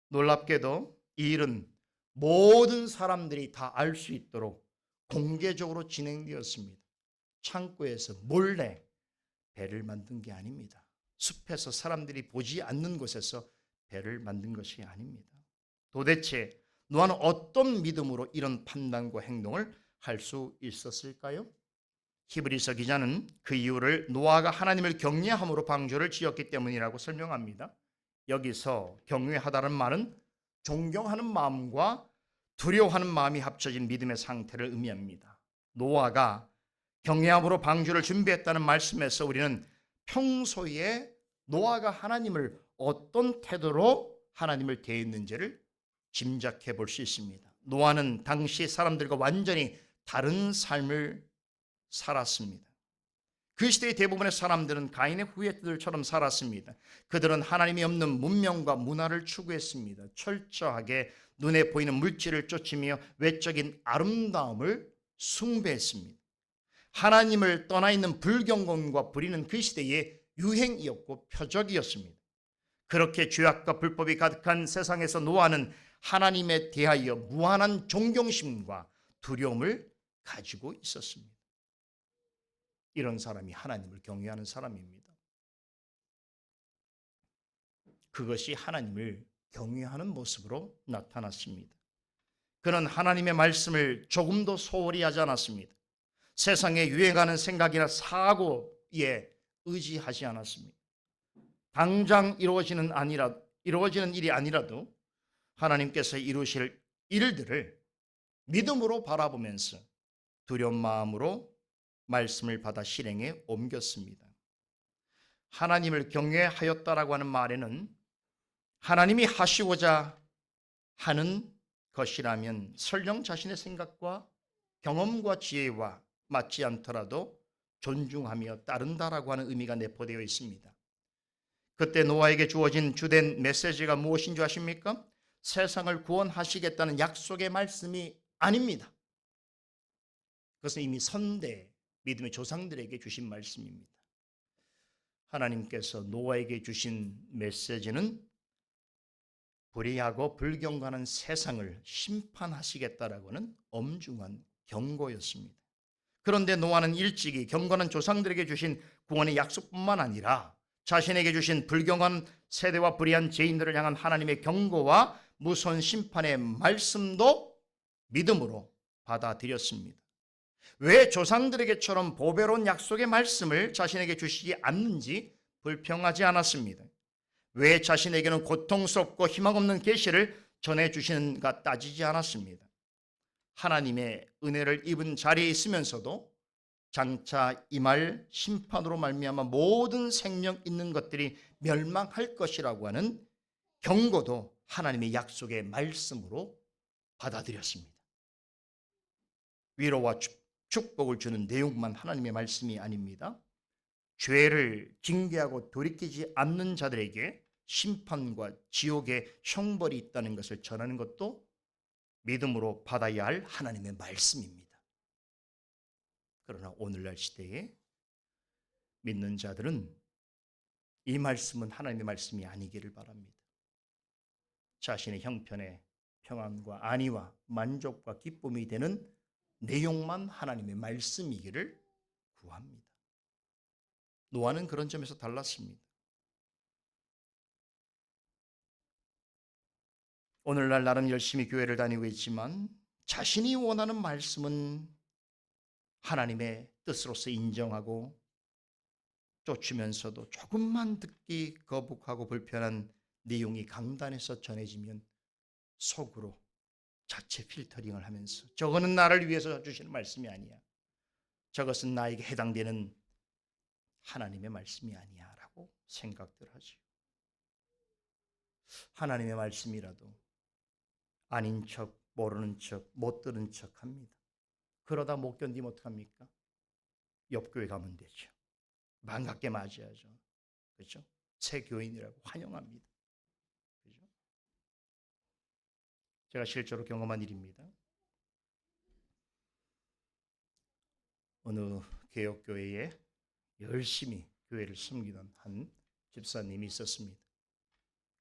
놀랍게도 이 일은 모든 사람들이 다 알 수 있도록 공개적으로 진행되었습니다. 창고에서 몰래 배를 만든 게 아닙니다. 숲에서 사람들이 보지 않는 곳에서 배를 만든 것이 아닙니다. 도대체 노아는 어떤 믿음으로 이런 판단과 행동을 할 수 있었을까요? 히브리서 기자는 그 이유를 노아가 하나님을 경외함으로 방주를 지었기 때문이라고 설명합니다. 여기서 경외하다는 말은 존경하는 마음과 두려워하는 마음이 합쳐진 믿음의 상태를 의미합니다. 노아가 경외함으로 방주를 준비했다는 말씀에서 우리는 평소에 노아가 하나님을 어떤 태도로 하나님을 대했는지를 짐작해 볼 수 있습니다. 노아는 당시 사람들과 완전히 다른 삶을 살았습니다. 그 시대의 대부분의 사람들은 가인의 후예들처럼 살았습니다. 그들은 하나님이 없는 문명과 문화를 추구했습니다. 철저하게 눈에 보이는 물질을 쫓으며 외적인 아름다움을 숭배했습니다. 하나님을 떠나 있는 불경건과 불의는 그 시대의 유행이었고 표적이었습니다. 그렇게 죄악과 불법이 가득한 세상에서 노아는 하나님에 대하여 무한한 존경심과 두려움을 가지고 있었습니다. 이런 사람이 하나님을 경외하는 사람입니다. 그것이 하나님을 경외하는 모습으로 나타났습니다. 그는 하나님의 말씀을 조금도 소홀히 하지 않았습니다. 세상에 유행하는 생각이나 사고에 의지하지 않았습니다. 당장 이루어지는 일이 아니라도 하나님께서 이루실 일들을 믿음으로 바라보면서 두려운 마음으로 말씀을 받아 실행에 옮겼습니다. 하나님을 경외하였다라고 하는 말에는 하나님이 하시고자 하는 것이라면 설령 자신의 생각과 경험과 지혜와 맞지 않더라도 존중하며 따른다라고 하는 의미가 내포되어 있습니다. 그때 노아에게 주어진 주된 메시지가 무엇인 줄 아십니까? 세상을 구원하시겠다는 약속의 말씀이 아닙니다. 그것은 이미 선대 믿음의 조상들에게 주신 말씀입니다. 하나님께서 노아에게 주신 메시지는 불의하고 불경건한 세상을 심판하시겠다라고는 엄중한 경고였습니다. 그런데 노아는 일찍이 경건한 조상들에게 주신 구원의 약속뿐만 아니라 자신에게 주신 불경한 세대와 불의한 죄인들을 향한 하나님의 경고와 무서운 심판의 말씀도 믿음으로 받아들였습니다. 왜 조상들에게처럼 보배로운 약속의 말씀을 자신에게 주시지 않는지 불평하지 않았습니다. 왜 자신에게는 고통스럽고 희망 없는 계시를 전해주시는가 따지지 않았습니다. 하나님의 은혜를 입은 자리에 있으면서도 장차 임할 심판으로 말미암아 모든 생명 있는 것들이 멸망할 것이라고 하는 경고도 하나님의 약속의 말씀으로 받아들였습니다. 위로와 축복을 주는 내용만 하나님의 말씀이 아닙니다. 죄를 징계하고 돌이키지 않는 자들에게 심판과 지옥의 형벌이 있다는 것을 전하는 것도 믿음으로 받아야 할 하나님의 말씀입니다. 그러나 오늘날 시대에 믿는 자들은 이 말씀은 하나님의 말씀이 아니기를 바랍니다. 자신의 형편에 평안과 안위와 만족과 기쁨이 되는 내용만 하나님의 말씀이기를 구합니다. 노아는 그런 점에서 달랐습니다. 오늘날 나름 열심히 교회를 다니고 있지만 자신이 원하는 말씀은 하나님의 뜻으로서 인정하고 쫓으면서도 조금만 듣기 거북하고 불편한 내용이 강단에서 전해지면 속으로 자체 필터링을 하면서 저거는 나를 위해서 주시는 말씀이 아니야. 저것은 나에게 해당되는 하나님의 말씀이 아니야 라고 생각들 하죠. 하나님의 말씀이라도 아닌 척, 모르는 척, 못 들은 척 합니다. 그러다 못 견디면 어떡합니까? 옆교회 가면 되죠. 반갑게 맞이하죠. 그렇죠? 새 교인이라고 환영합니다. 그렇죠? 제가 실제로 경험한 일입니다. 어느 개혁교회에 열심히 교회를 섬기던 한 집사님이 있었습니다.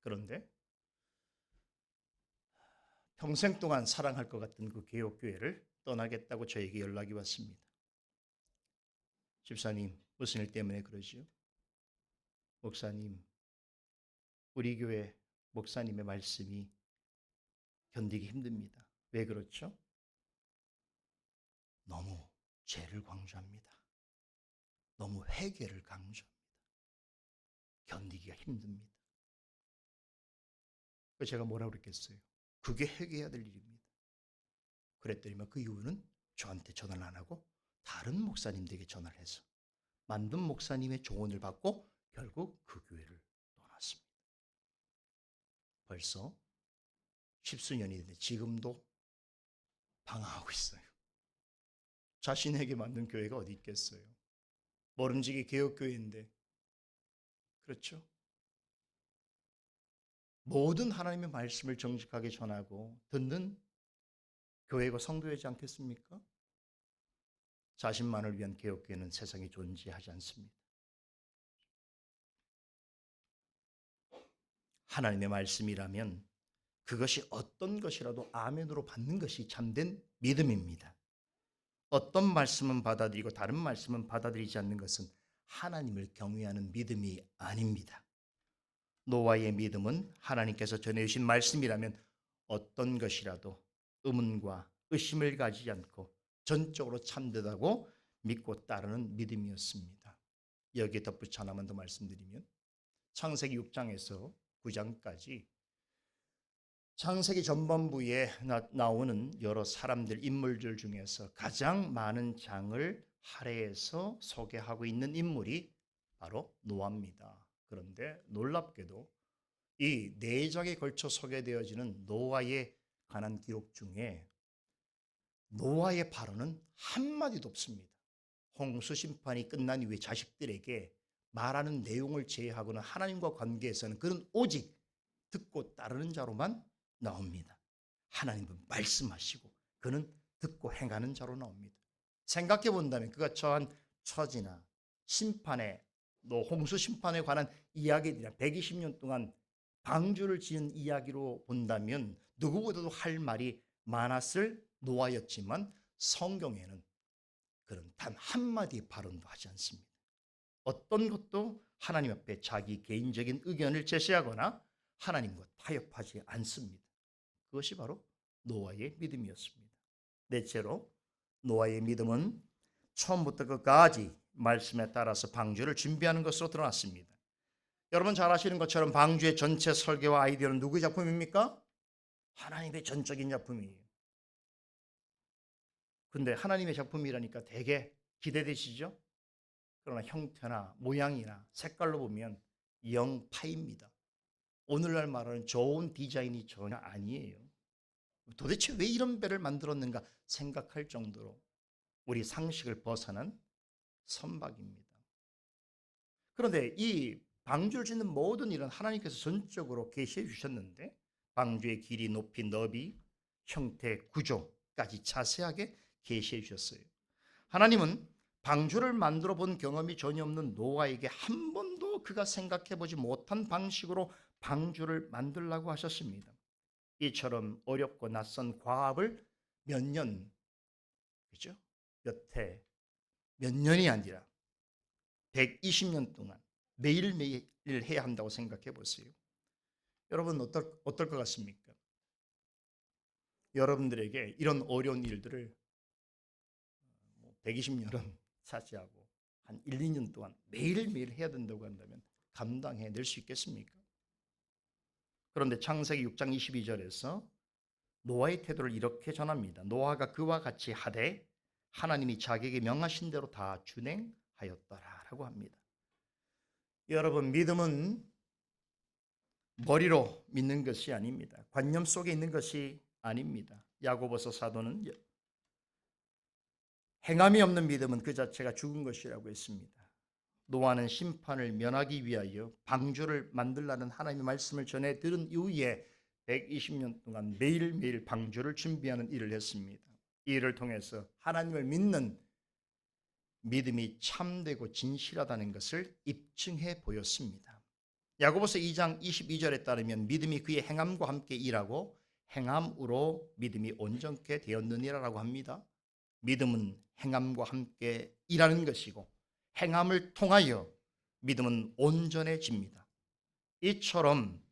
그런데 평생 동안 사랑할 것 같은 그 개혁교회를 떠나겠다고 저에게 연락이 왔습니다. 집사님, 무슨 일 때문에 그러지요? 목사님, 우리 교회 목사님의 말씀이 견디기 힘듭니다. 왜 그렇죠? 너무 죄를 강조합니다. 너무 회개를 강조합니다. 견디기가 힘듭니다. 제가 뭐라고 그랬겠어요? 그게 회개해야 될 일입니다. 그랬더니만 그 이후는 저한테 전화를 안 하고 다른 목사님들에게 전화를 해서 만든 목사님의 조언을 받고 결국 그 교회를 떠났습니다. 벌써 10수년이 됐는데 지금도 방황하고 있어요. 자신에게 만든 교회가 어디 있겠어요? 모름지기 개혁교회인데. 그렇죠? 모든 하나님의 말씀을 정직하게 전하고 듣는 교회가 성도이지 않겠습니까? 자신만을 위한 개혁교회는 세상에 존재하지 않습니다. 하나님의 말씀이라면 그것이 어떤 것이라도 아멘으로 받는 것이 참된 믿음입니다. 어떤 말씀은 받아들이고 다른 말씀은 받아들이지 않는 것은 하나님을 경외하는 믿음이 아닙니다. 노아의 믿음은 하나님께서 전해주신 말씀이라면 어떤 것이라도 의문과 의심을 가지지 않고 전적으로 참되다고 믿고 따르는 믿음이었습니다. 여기에 덧붙여 하나만 더 말씀드리면 창세기 6장에서 9장까지 창세기 전반부에 나오는 여러 사람들, 인물들 중에서 가장 많은 장을 할애해서 소개하고 있는 인물이 바로 노아입니다. 그런데 놀랍게도 이 4장에 걸쳐 소개되어지는 노아에 관한 기록 중에 노아의 발언은 한마디도 없습니다. 홍수 심판이 끝난 이후에 자식들에게 말하는 내용을 제외하고는 하나님과 관계에서는 그는 오직 듣고 따르는 자로만 나옵니다. 하나님은 말씀하시고 그는 듣고 행하는 자로 나옵니다. 생각해 본다면 그가 처한 처지나 심판에, 홍수 심판에 관한 이야기들이나 120년 동안 방주를 지은 이야기로 본다면 누구보다도 할 말이 많았을 노아였지만 성경에는 그는 단 한마디의 발언도 하지 않습니다. 어떤 것도 하나님 앞에 자기 개인적인 의견을 제시하거나 하나님과 타협하지 않습니다. 그것이 바로 노아의 믿음이었습니다. 넷째로 노아의 믿음은 처음부터 끝까지 말씀에 따라서 방주를 준비하는 것으로 드러났습니다. 여러분 잘 아시는 것처럼 방주의 전체 설계와 아이디어는 누구의 작품입니까? 하나님의 전적인 작품이에요. 근데 하나님의 작품이라니까 되게 기대되시죠? 그러나 형태나 모양이나 색깔로 보면 영 파입니다. 오늘날 말하는 좋은 디자인이 전혀 아니에요. 도대체 왜 이런 배를 만들었는가 생각할 정도로 우리 상식을 벗어난 선박입니다. 그런데 이 방주를 짓는 모든 일은 하나님께서 전적으로 계시해 주셨는데 방주의 길이, 높이, 너비, 형태, 구조까지 자세하게 계시해 주셨어요. 하나님은 방주를 만들어 본 경험이 전혀 없는 노아에게 한 번도 그가 생각해 보지 못한 방식으로 방주를 만들라고 하셨습니다. 이처럼 어렵고 낯선 과업을 몇 년, 그죠? 몇 해, 몇 년이 아니라 120년 동안 매일매일 해야 한다고 생각해 보세요. 여러분 어떨 것 같습니까? 여러분들에게 이런 어려운 일들을 120년은 차지하고 한 1, 2년 동안 매일매일 해야 된다고 한다면 감당해낼 수 있겠습니까? 그런데 창세기 6장 22절에서 노아의 태도를 이렇게 전합니다. 노아가 그와 같이 하되 하나님이 자기에게 명하신 대로 다 준행하였더라라고 합니다. 여러분 믿음은 머리로 믿는 것이 아닙니다. 관념 속에 있는 것이 아닙니다. 야고보서 사도는 행함이 없는 믿음은 그 자체가 죽은 것이라고 했습니다. 노아는 심판을 면하기 위하여 방주를 만들라는 하나님의 말씀을 전해 들은 이후에 120년 동안 매일매일 방주를 준비하는 일을 했습니다. 이 일을 통해서 하나님을 믿는 믿음이 참되고 진실하다는 것을 입증해 보였습니다. 야고보서 2장 22절에 따르면 믿음이 그의 행함과 함께 일하고 행함으로 믿음이 온전케 되었느니라라고 합니다. 믿음은 행함과 함께 일하는 것이고 행함을 통하여 믿음은 온전해집니다. 이처럼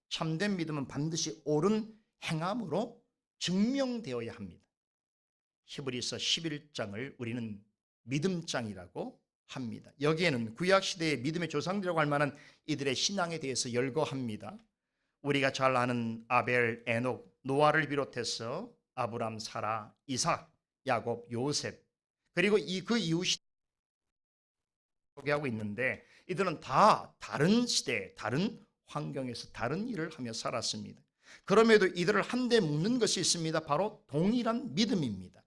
참된 믿음은 반드시 옳은 행함으로 증명되어야 합니다. 히브리서 11장을 우리는 믿음장이라고 합니다. 여기에는 구약시대의 믿음의 조상들이라고 할 만한 이들의 신앙에 대해서 열거합니다. 우리가 잘 아는 아벨, 에녹, 노아를 비롯해서 아브람, 사라, 이삭, 야곱, 요셉 그리고 그 이후 시대 소개하고 있는데 이들은 다 다른 시대, 다른 환경에서 다른 일을 하며 살았습니다. 그럼에도 이들을 한데 묶는 것이 있습니다. 바로 동일한 믿음입니다.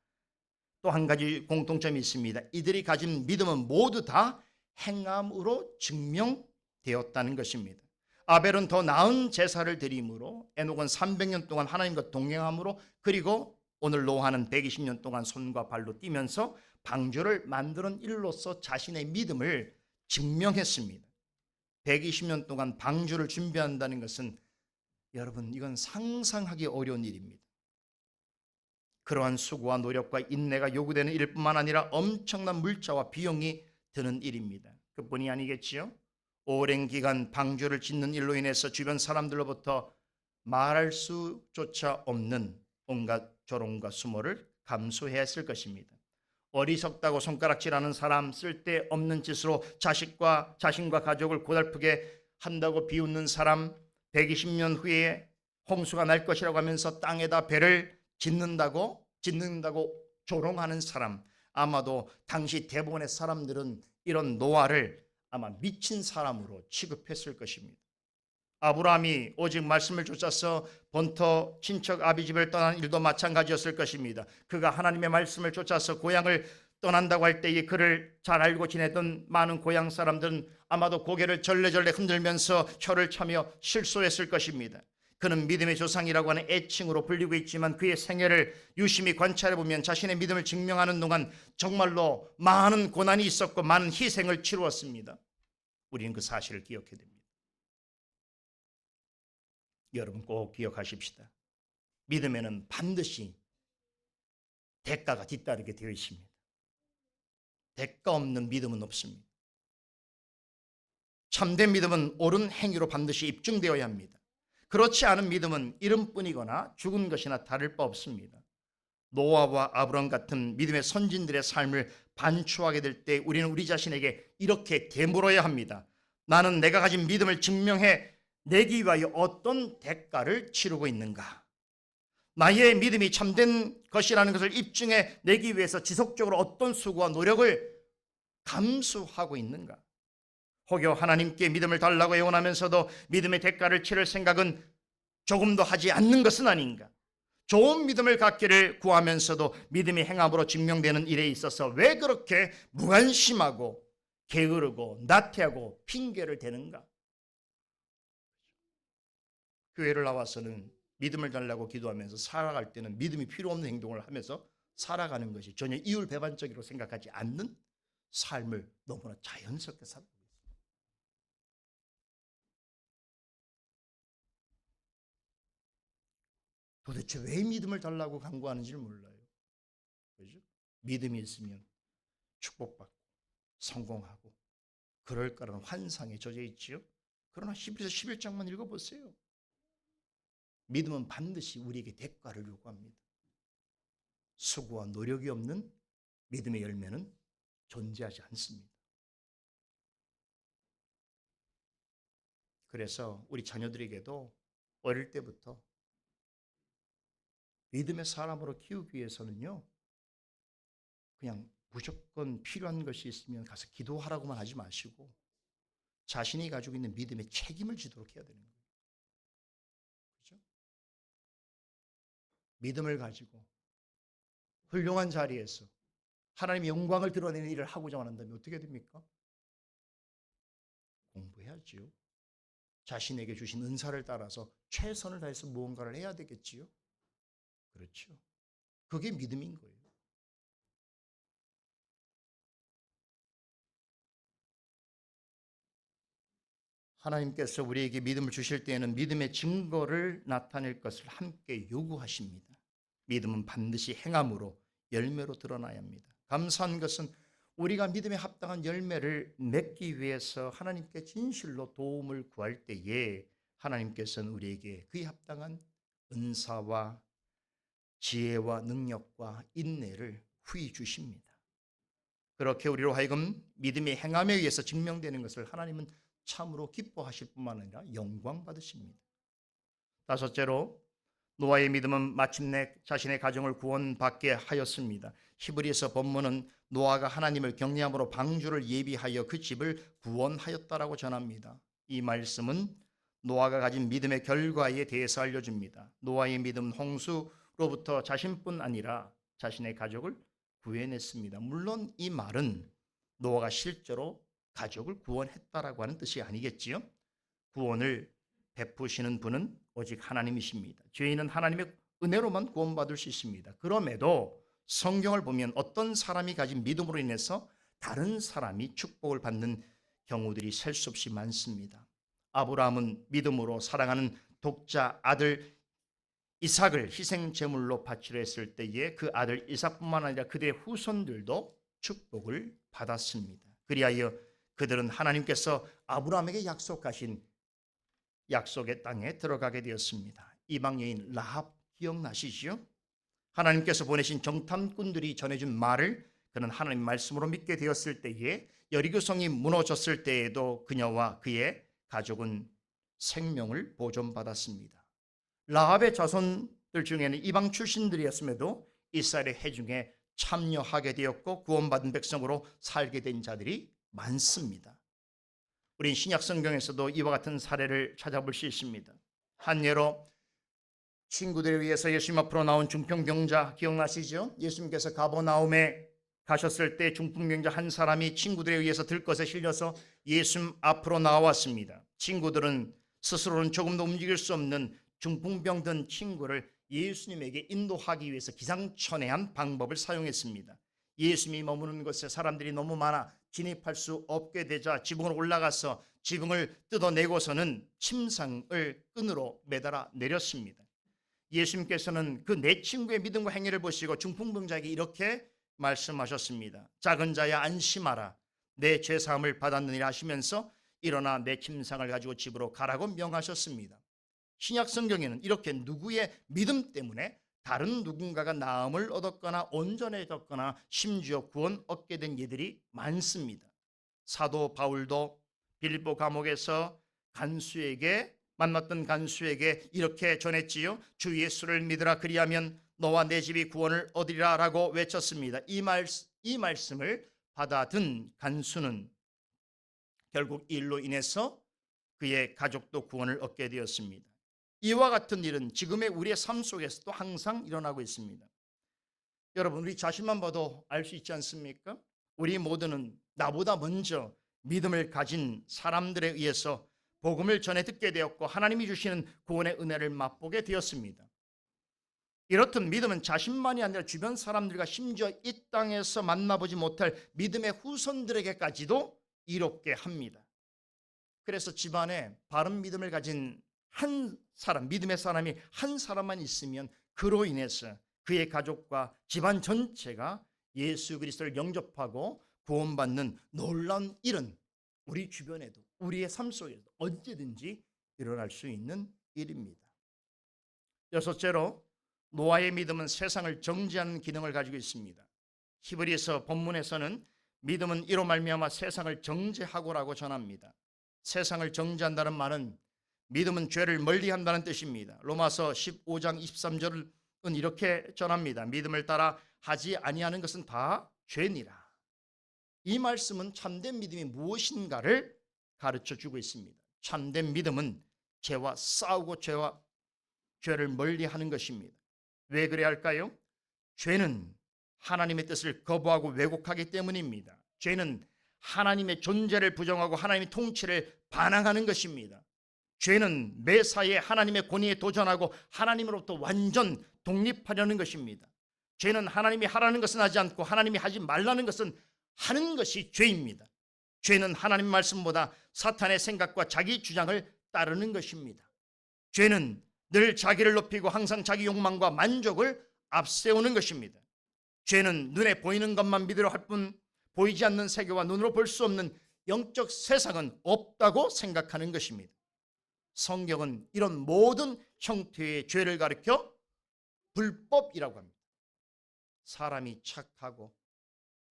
또 한 가지 공통점이 있습니다. 이들이 가진 믿음은 모두 다 행함으로 증명되었다는 것입니다. 아벨은 더 나은 제사를 드림으로, 에녹은 300년 동안 하나님과 동행함으로, 그리고 오늘 노아는 120년 동안 손과 발로 뛰면서 방주를 만드는 일로서 자신의 믿음을 증명했습니다. 120년 동안 방주를 준비한다는 것은 여러분 이건 상상하기 어려운 일입니다. 그러한 수고와 노력과 인내가 요구되는 일뿐만 아니라 엄청난 물자와 비용이 드는 일입니다. 그뿐이 아니겠지요. 오랜 기간 방주를 짓는 일로 인해서 주변 사람들로부터 말할 수조차 없는 온갖 조롱과 수모를 감수해야 했을 것입니다. 어리석다고 손가락질하는 사람, 쓸데없는 짓으로 자신과 가족을 고달프게 한다고 비웃는 사람, 120년 후에 홍수가 날 것이라고 하면서 땅에다 배를 짓는다고 조롱하는 사람, 아마도 당시 대부분의 사람들은 이런 노아를 아마 미친 사람으로 취급했을 것입니다. 아브라함이 오직 말씀을 쫓아서 본토 친척 아비집을 떠난 일도 마찬가지였을 것입니다. 그가 하나님의 말씀을 쫓아서 고향을 떠난다고 할 때에 그를 잘 알고 지내던 많은 고향 사람들은 아마도 고개를 절레절레 흔들면서 혀를 차며 실소했을 것입니다. 그는 믿음의 조상이라고 하는 애칭으로 불리고 있지만 그의 생애를 유심히 관찰해 보면 자신의 믿음을 증명하는 동안 정말로 많은 고난이 있었고 많은 희생을 치루었습니다. 우리는 그 사실을 기억해야 됩니다. 여러분 꼭 기억하십시다. 믿음에는 반드시 대가가 뒤따르게 되어 있습니다. 대가 없는 믿음은 없습니다. 참된 믿음은 옳은 행위로 반드시 입증되어야 합니다. 그렇지 않은 믿음은 이름뿐이거나 죽은 것이나 다를 바 없습니다. 노아와 아브람 같은 믿음의 선진들의 삶을 반추하게 될 때 우리는 우리 자신에게 이렇게 되물어야 합니다. 나는 내가 가진 믿음을 증명해 내기 위하여 어떤 대가를 치르고 있는가? 나의 믿음이 참된 것이라는 것을 입증해 내기 위해서 지속적으로 어떤 수고와 노력을 감수하고 있는가? 혹여 하나님께 믿음을 달라고 애원하면서도 믿음의 대가를 치를 생각은 조금도 하지 않는 것은 아닌가? 좋은 믿음을 갖기를 구하면서도 믿음이 행함으로 증명되는 일에 있어서 왜 그렇게 무관심하고 게으르고 나태하고 핑계를 대는가? 교회를 나와서는 믿음을 달라고 기도하면서 살아갈 때는 믿음이 필요 없는 행동을 하면서 살아가는 것이 전혀 이율배반적이라고 생각하지 않는 삶을 너무나 자연스럽게 살고 있습니다. 도대체 왜 믿음을 달라고 간구하는지를 몰라요. 그렇죠? 믿음이 있으면 축복받고 성공하고 그럴 거라는 환상에 젖어 있지요. 그러나 10에서 11장만 읽어보세요. 믿음은 반드시 우리에게 대가를 요구합니다. 수고와 노력이 없는 믿음의 열매는 존재하지 않습니다. 그래서 우리 자녀들에게도 어릴 때부터 믿음의 사람으로 키우기 위해서는요, 그냥 무조건 필요한 것이 있으면 가서 기도하라고만 하지 마시고 자신이 가지고 있는 믿음의 책임을 지도록 해야 되는 거예요. 그렇죠? 믿음을 가지고 훌륭한 자리에서 하나님의 영광을 드러내는 일을 하고자 한다면 어떻게 됩니까? 공부해야지요. 자신에게 주신 은사를 따라서 최선을 다해서 무언가를 해야 되겠지요. 그렇죠. 그게 믿음인 거예요. 하나님께서 우리에게 믿음을 주실 때에는 믿음의 증거를 나타낼 것을 함께 요구하십니다. 믿음은 반드시 행함으로 열매로 드러나야 합니다. 감사한 것은 우리가 믿음에 합당한 열매를 맺기 위해서 하나님께 진실로 도움을 구할 때에 하나님께서는 우리에게 그에 합당한 은사와 지혜와 능력과 인내를 후히 주십니다. 그렇게 우리로 하여금 믿음의 행함에 의해서 증명되는 것을 하나님은 참으로 기뻐하실 뿐만 아니라 영광 받으십니다. 다섯째로 노아의 믿음은 마침내 자신의 가정을 구원받게 하였습니다. 히브리서 본문은 노아가 하나님을 경외함으로 방주를 예비하여 그 집을 구원하였다라고 전합니다. 이 말씀은 노아가 가진 믿음의 결과에 대해서 알려줍니다. 노아의 믿음은 홍수로부터 자신뿐 아니라 자신의 가족을 구해냈습니다. 물론 이 말은 노아가 실제로 가족을 구원했다라고 하는 뜻이 아니겠지요. 구원을 베푸시는 분은 오직 하나님이십니다. 죄인은 하나님의 은혜로만 구원받을 수 있습니다. 그럼에도 성경을 보면 어떤 사람이 가진 믿음으로 인해서 다른 사람이 축복을 받는 경우들이 셀 수 없이 많습니다. 아브라함은 믿음으로 사랑하는 독자 아들 이삭을 희생 제물로 바치려 했을 때에 그 아들 이삭뿐만 아니라 그들의 후손들도 축복을 받았습니다. 그리하여 그들은 하나님께서 아브라함에게 약속하신 약속의 땅에 들어가게 되었습니다. 이방 여인 라합 기억나시죠? 하나님께서 보내신 정탐꾼들이 전해준 말을 그는 하나님 말씀으로 믿게 되었을 때에 여리고성이 무너졌을 때에도 그녀와 그의 가족은 생명을 보존받았습니다. 라합의 자손들 중에는 이방 출신들이었음에도 이스라엘의 회중에 참여하게 되었고 구원받은 백성으로 살게 된 자들이 많습니다. 우린 신약 성경에서도 이와 같은 사례를 찾아볼 수 있습니다. 한 예로 친구들을 위해서 예수님 앞으로 나온 중풍병자 기억나시죠? 예수님께서 가버나움에 가셨을 때 중풍병자 한 사람이 친구들에 의해서 들것에 실려서 예수님 앞으로 나왔습니다. 친구들은 스스로는 조금도 움직일 수 없는 중풍병든 친구를 예수님에게 인도하기 위해서 기상천외한 방법을 사용했습니다. 예수님이 머무는 곳에 사람들이 너무 많아 진입할 수 없게 되자 지붕으로 올라가서 지붕을 뜯어내고서는 침상을 끈으로 매달아 내렸습니다. 예수님께서는 그 내 친구의 믿음과 행위를 보시고 중풍병자에게 이렇게 말씀하셨습니다. 작은 자야 안심하라. 내 죄사함을 받았느니라 하시면서 일어나 내 침상을 가지고 집으로 가라고 명하셨습니다. 신약 성경에는 이렇게 누구의 믿음 때문에 다른 누군가가 나음을 얻었거나 온전해졌거나 심지어 구원 얻게 된 예들이 많습니다. 사도 바울도 빌립보 감옥에서 만났던 간수에게 이렇게 전했지요. 주 예수를 믿으라 그리하면 너와 내 집이 구원을 얻으리라 라고 외쳤습니다. 이 말씀을 받아든 간수는 결국 이 일로 인해서 그의 가족도 구원을 얻게 되었습니다. 이와 같은 일은 지금의 우리의 삶 속에서도 항상 일어나고 있습니다. 여러분, 우리 자신만 봐도 알 수 있지 않습니까? 우리 모두는 나보다 먼저 믿음을 가진 사람들에 의해서 복음을 전해 듣게 되었고 하나님이 주시는 구원의 은혜를 맛보게 되었습니다. 이렇듯 믿음은 자신만이 아니라 주변 사람들과 심지어 이 땅에서 만나보지 못할 믿음의 후손들에게까지도 이롭게 합니다. 그래서 집안에 바른 믿음을 가진 한 사람, 믿음의 사람이 한 사람만 있으면 그로 인해서 그의 가족과 집안 전체가 예수 그리스도를 영접하고 구원받는 놀라운 일은 우리 주변에도 우리의 삶 속에도 언제든지 일어날 수 있는 일입니다. 여섯째로 노아의 믿음은 세상을 정죄하는 기능을 가지고 있습니다. 히브리서 본문에서는 믿음은 이로 말미암아 세상을 정죄하고라고 전합니다. 세상을 정죄한다는 말은 믿음은 죄를 멀리한다는 뜻입니다. 로마서 15장 23절은 이렇게 전합니다. 믿음을 따라 하지 아니하는 것은 다 죄니라. 이 말씀은 참된 믿음이 무엇인가를 가르쳐주고 있습니다. 참된 믿음은 죄와 싸우고 죄를 멀리하는 것입니다. 왜 그래야 할까요? 죄는 하나님의 뜻을 거부하고 왜곡하기 때문입니다. 죄는 하나님의 존재를 부정하고 하나님의 통치를 반항하는 것입니다. 죄는 매사에 하나님의 권위에 도전하고 하나님으로부터 완전 독립하려는 것입니다. 죄는 하나님이 하라는 것은 하지 않고 하나님이 하지 말라는 것은 하는 것이 죄입니다. 죄는 하나님 말씀보다 사탄의 생각과 자기 주장을 따르는 것입니다. 죄는 늘 자기를 높이고 항상 자기 욕망과 만족을 앞세우는 것입니다. 죄는 눈에 보이는 것만 믿으려 할 뿐 보이지 않는 세계와 눈으로 볼 수 없는 영적 세상은 없다고 생각하는 것입니다. 성경은 이런 모든 형태의 죄를 가리켜 불법이라고 합니다. 사람이 착하고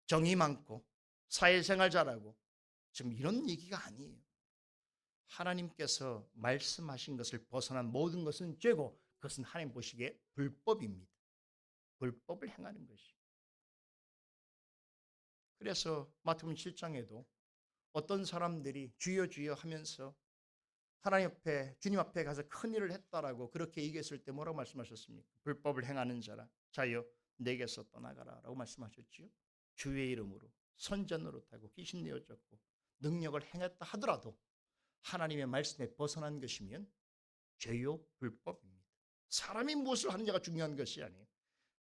정이 많고 사회생활 잘하고 지금 이런 얘기가 아니에요. 하나님께서 말씀하신 것을 벗어난 모든 것은 죄고 그것은 하나님 보시기에 불법입니다. 불법을 행하는 것이. 그래서 마태복음 7장에도 어떤 사람들이 주여 주여 하면서 하나님 앞에 주님 앞에 가서 큰 일을 했다라고 그렇게 얘기했을 때 뭐라고 말씀하셨습니까? 불법을 행하는 자라 자여 내게서 떠나가라 라고 말씀하셨지요. 주의 이름으로 선전으로 타고 귀신 내어졌고 능력을 행했다 하더라도 하나님의 말씀에 벗어난 것이면 죄요 불법입니다. 사람이 무엇을 하느냐가 중요한 것이 아니에요.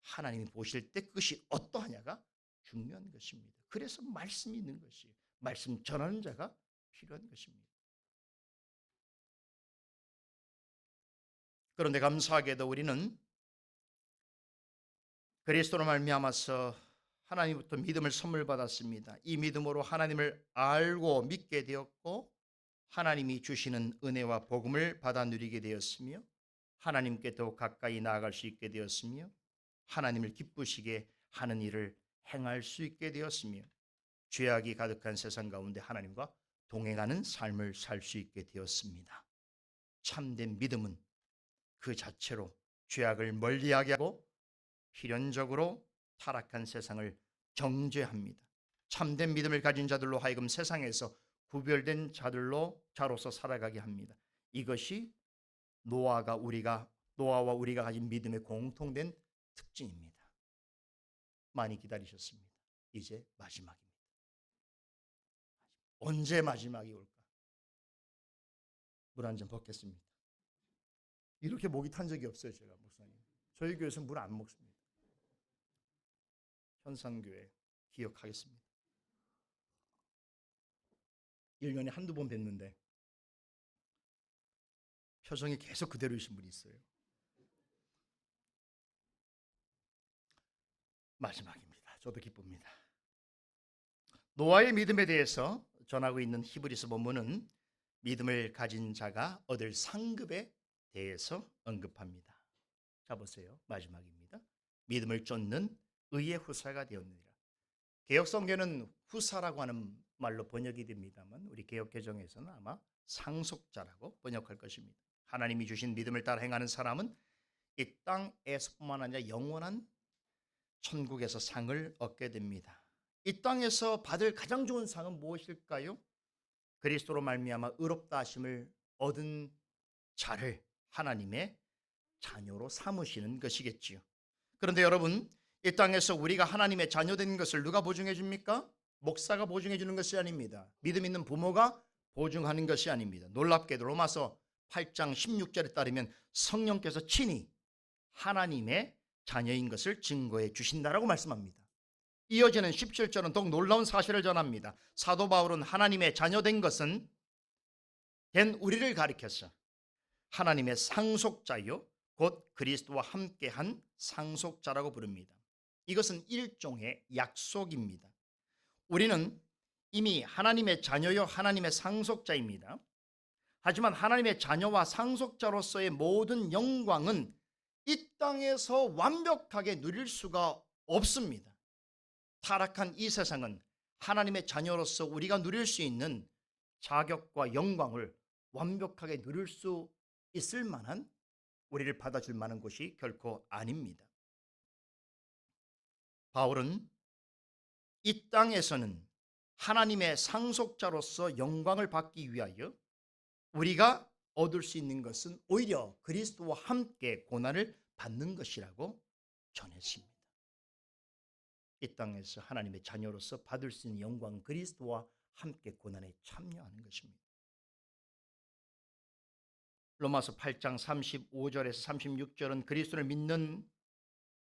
하나님이 보실 때 그것이 어떠하냐가 중요한 것입니다. 그래서 말씀이 있는 것이에요. 말씀 전하는 자가 필요한 것입니다. 그런데 감사하게도 우리는 그리스도로 말미암아서 하나님부터 믿음을 선물 받았습니다. 이 믿음으로 하나님을 알고 믿게 되었고 하나님이 주시는 은혜와 복음을 받아 누리게 되었으며 하나님께 더 가까이 나아갈 수 있게 되었으며 하나님을 기쁘시게 하는 일을 행할 수 있게 되었으며 죄악이 가득한 세상 가운데 하나님과 동행하는 삶을 살 수 있게 되었습니다. 참된 믿음은 그 자체로 죄악을 멀리하게 하고 필연적으로 타락한 세상을 정죄합니다. 참된 믿음을 가진 자들로 하여금 세상에서 구별된 자로서 살아가게 합니다. 이것이 노아와 우리가 가진 믿음의 공통된 특징입니다. 많이 기다리셨습니다. 이제 마지막입니다. 언제 마지막이 올까? 물 한 잔 벗겠습니다. 이렇게 목이 탄 적이 없어요, 제가 목사님. 저희 교회에서 물 안 먹습니다. 현상교회 기억하겠습니다. 1년에 한두 번 뵙는데 표정이 계속 그대로이신 분이 있어요. 마지막입니다. 저도 기쁩니다. 노아의 믿음에 대해서 전하고 있는 히브리서 본문은 믿음을 가진 자가 얻을 상급에 대해서 언급합니다. 자 보세요. 마지막입니다. 믿음을 쫓는 의의 후사가 되었느니라. 개역성경은 후사라고 하는 말로 번역이 됩니다만 우리 개역개정에서는 아마 상속자라고 번역할 것입니다. 하나님이 주신 믿음을 따라 행하는 사람은 이 땅에서뿐만 아니라 영원한 천국에서 상을 얻게 됩니다. 이 땅에서 받을 가장 좋은 상은 무엇일까요? 그리스도로 말미암아 의롭다 하심을 얻은 자를 하나님의 자녀로 삼으시는 것이겠지요. 그런데 여러분, 이 땅에서 우리가 하나님의 자녀된 것을 누가 보증해 줍니까? 목사가 보증해 주는 것이 아닙니다. 믿음 있는 부모가 보증하는 것이 아닙니다. 놀랍게도 로마서 8장 16절에 따르면 성령께서 친히 하나님의 자녀인 것을 증거해 주신다라고 말씀합니다. 이어지는 17절은 더욱 놀라운 사실을 전합니다. 사도 바울은 하나님의 자녀된 것은 된 우리를 가리켜서 하나님의 상속자요 곧 그리스도와 함께한 상속자라고 부릅니다. 이것은 일종의 약속입니다. 우리는 이미 하나님의 자녀요 하나님의 상속자입니다. 하지만 하나님의 자녀와 상속자로서의 모든 영광은 이 땅에서 완벽하게 누릴 수가 없습니다. 타락한 이 세상은 하나님의 자녀로서 우리가 누릴 수 있는 자격과 영광을 완벽하게 누릴 수 있을 만한 우리를 받아줄 만한 곳이 결코 아닙니다. 바울은 이 땅에서는 하나님의 상속자로서 영광을 받기 위하여 우리가 얻을 수 있는 것은 오히려 그리스도와 함께 고난을 받는 것이라고 전했습니다. 이 땅에서 하나님의 자녀로서 받을 수 있는 영광은 그리스도와 함께 고난에 참여하는 것입니다. 로마서 8장 35절에서 36절은 그리스도를 믿는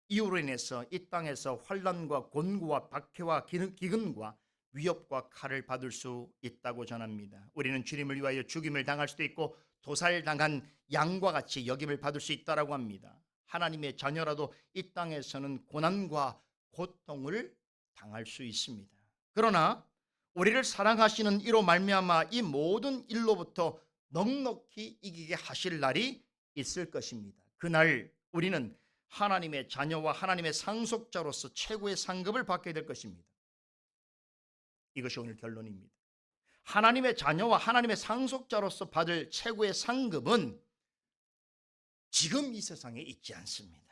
이유로 인해서 이 땅에서 환난과 곤고와 박해와 기근과 위협과 칼을 받을 수 있다고 전합니다. 우리는 주님을 위하여 죽임을 당할 수도 있고 도살당한 양과 같이 여김을 받을 수 있다라고 합니다. 하나님의 자녀라도 이 땅에서는 고난과 고통을 당할 수 있습니다. 그러나 우리를 사랑하시는 이로 말미암아 이 모든 일로부터 넉넉히 이기게 하실 날이 있을 것입니다. 그날 우리는 하나님의 자녀와 하나님의 상속자로서 최고의 상급을 받게 될 것입니다. 이것이 오늘 결론입니다. 하나님의 자녀와 하나님의 상속자로서 받을 최고의 상급은 지금 이 세상에 있지 않습니다.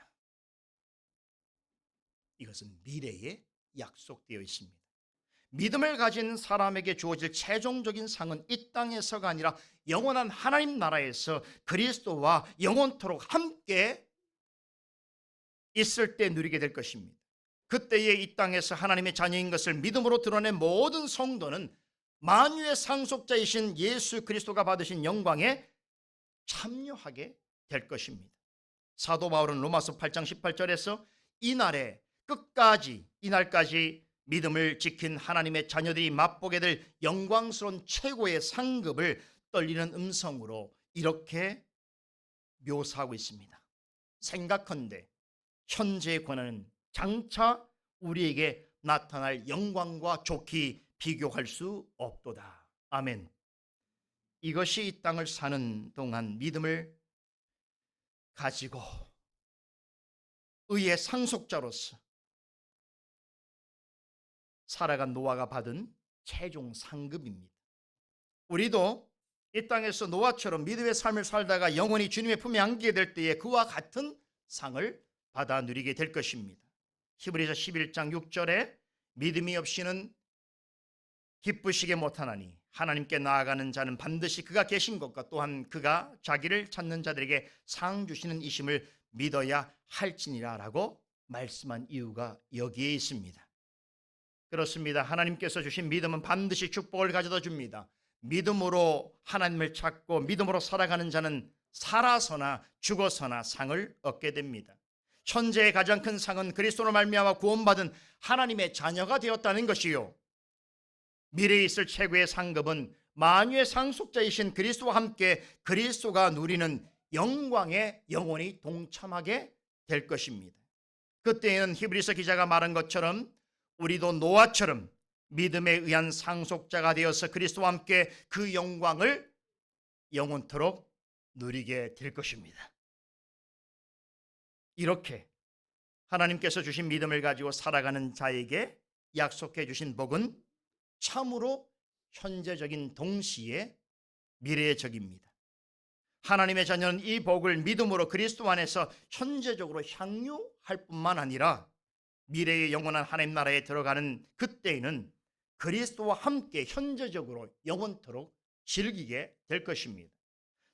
이것은 미래에 약속되어 있습니다. 믿음을 가진 사람에게 주어질 최종적인 상은 이 땅에서가 아니라 영원한 하나님 나라에서 그리스도와 영원토록 함께 있을 때 누리게 될 것입니다. 그때에 이 땅에서 하나님의 자녀인 것을 믿음으로 드러낸 모든 성도는 만유의 상속자이신 예수 그리스도가 받으신 영광에 참여하게 될 것입니다. 사도 바울은 로마서 8장 18절에서 이날까지 믿음을 지킨 하나님의 자녀들이 맛보게 될 영광스러운 최고의 상급을 떨리는 음성으로 이렇게 묘사하고 있습니다. 생각컨대 현재의 권한은 장차 우리에게 나타날 영광과 좋게 비교할 수 없도다. 아멘. 이것이 이 땅을 사는 동안 믿음을 가지고 의의 상속자로서 살아간 노아가 받은 최종 상급입니다. 우리도 이 땅에서 노아처럼 믿음의 삶을 살다가 영원히 주님의 품에 안기게 될 때에 그와 같은 상을 받아 누리게 될 것입니다. 히브리서 11장 6절에 믿음이 없이는 기쁘시게 못하나니 하나님께 나아가는 자는 반드시 그가 계신 것과 또한 그가 자기를 찾는 자들에게 상 주시는 이심을 믿어야 할지니라 라고 말씀한 이유가 여기에 있습니다. 그렇습니다. 하나님께서 주신 믿음은 반드시 축복을 가져다 줍니다. 믿음으로 하나님을 찾고 믿음으로 살아가는 자는 살아서나 죽어서나 상을 얻게 됩니다. 천재의 가장 큰 상은 그리스도로 말미암아 구원받은 하나님의 자녀가 되었다는 것이요, 미래에 있을 최고의 상급은 만유의 상속자이신 그리스도와 함께 그리스도가 누리는 영광에 영원히 동참하게 될 것입니다. 그때에는 히브리서 기자가 말한 것처럼 우리도 노아처럼 믿음에 의한 상속자가 되어서 그리스도와 함께 그 영광을 영원토록 누리게 될 것입니다. 이렇게 하나님께서 주신 믿음을 가지고 살아가는 자에게 약속해 주신 복은 참으로 현재적인 동시에 미래적입니다. 하나님의 자녀는 이 복을 믿음으로 그리스도 안에서 현재적으로 향유할 뿐만 아니라 미래의 영원한 하나님 나라에 들어가는 그때에는 그리스도와 함께 현재적으로 영원토록 즐기게 될 것입니다.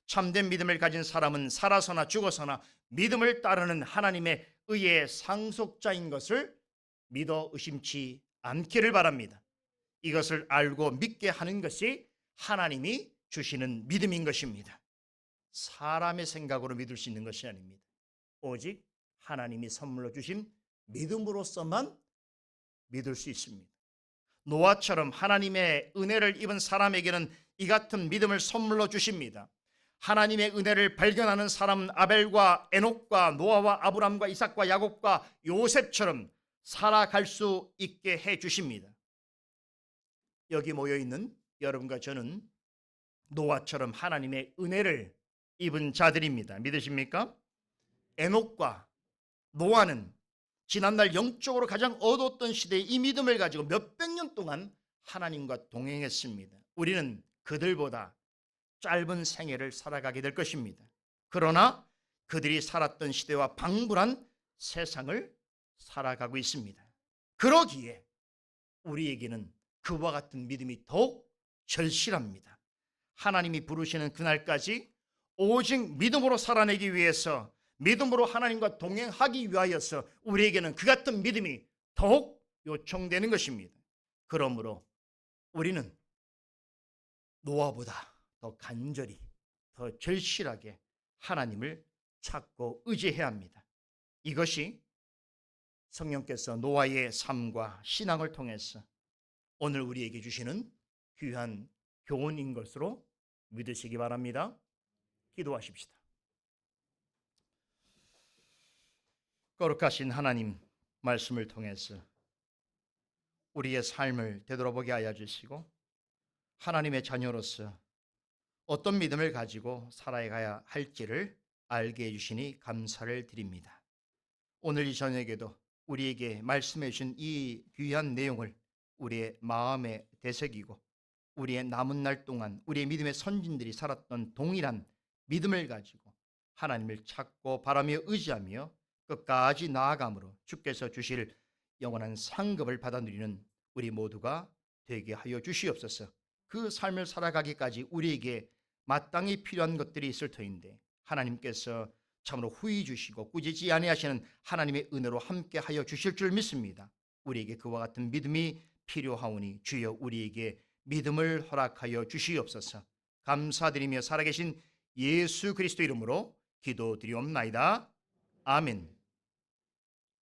참된 믿음을 가진 사람은 살아서나 죽어서나 믿음을 따르는 하나님의 의의 상속자인 것을 믿어 의심치 않기를 바랍니다. 이것을 알고 믿게 하는 것이 하나님이 주시는 믿음인 것입니다. 사람의 생각으로 믿을 수 있는 것이 아닙니다. 오직 하나님이 선물로 주신 믿음으로서만 믿을 수 있습니다. 노아처럼 하나님의 은혜를 입은 사람에게는 이 같은 믿음을 선물로 주십니다. 하나님의 은혜를 발견하는 사람은 아벨과 에녹과 노아와 아브람과 이삭과 야곱과 요셉처럼 살아갈 수 있게 해 주십니다. 여기 모여있는 여러분과 저는 노아처럼 하나님의 은혜를 입은 자들입니다. 믿으십니까? 에녹과 노아는 지난날 영적으로 가장 어두웠던 시대에 이 믿음을 가지고 몇백 년 동안 하나님과 동행했습니다. 우리는 그들보다 짧은 생애를 살아가게 될 것입니다. 그러나 그들이 살았던 시대와 방불한 세상을 살아가고 있습니다. 그러기에 우리에게는 그와 같은 믿음이 더욱 절실합니다. 하나님이 부르시는 그날까지 오직 믿음으로 살아내기 위해서, 믿음으로 하나님과 동행하기 위하여서 우리에게는 그 같은 믿음이 더욱 요청되는 것입니다. 그러므로 우리는 노아보다 더 간절히, 더 절실하게 하나님을 찾고 의지해야 합니다. 이것이 성령께서 노아의 삶과 신앙을 통해서 오늘 우리에게 주시는 귀한 교훈인 것으로 믿으시기 바랍니다. 기도하십시다. 거룩하신 하나님, 말씀을 통해서 우리의 삶을 되돌아보게 하여 주시고 하나님의 자녀로서 어떤 믿음을 가지고 살아가야 할지를 알게 해주시니 감사를 드립니다. 오늘 이 저녁에도 우리에게 말씀해 주신 이 귀한 내용을 우리의 마음에 되새기고 우리의 남은 날 동안 우리의 믿음의 선진들이 살았던 동일한 믿음을 가지고 하나님을 찾고 바라며 의지하며 끝까지 나아감으로 주께서 주실 영원한 상급을 받아 누리는 우리 모두가 되게 하여 주시옵소서. 그 삶을 살아가기까지 우리에게 마땅히 필요한 것들이 있을 터인데 하나님께서 참으로 후히 주시고 꾸짖지 아니하시는 하나님의 은혜로 함께 하여 주실 줄 믿습니다. 우리에게 그와 같은 믿음이 필요하오니 주여 우리에게 믿음을 허락하여 주시옵소서. 감사드리며 살아계신 예수 그리스도 이름으로 기도드리옵나이다. 아멘.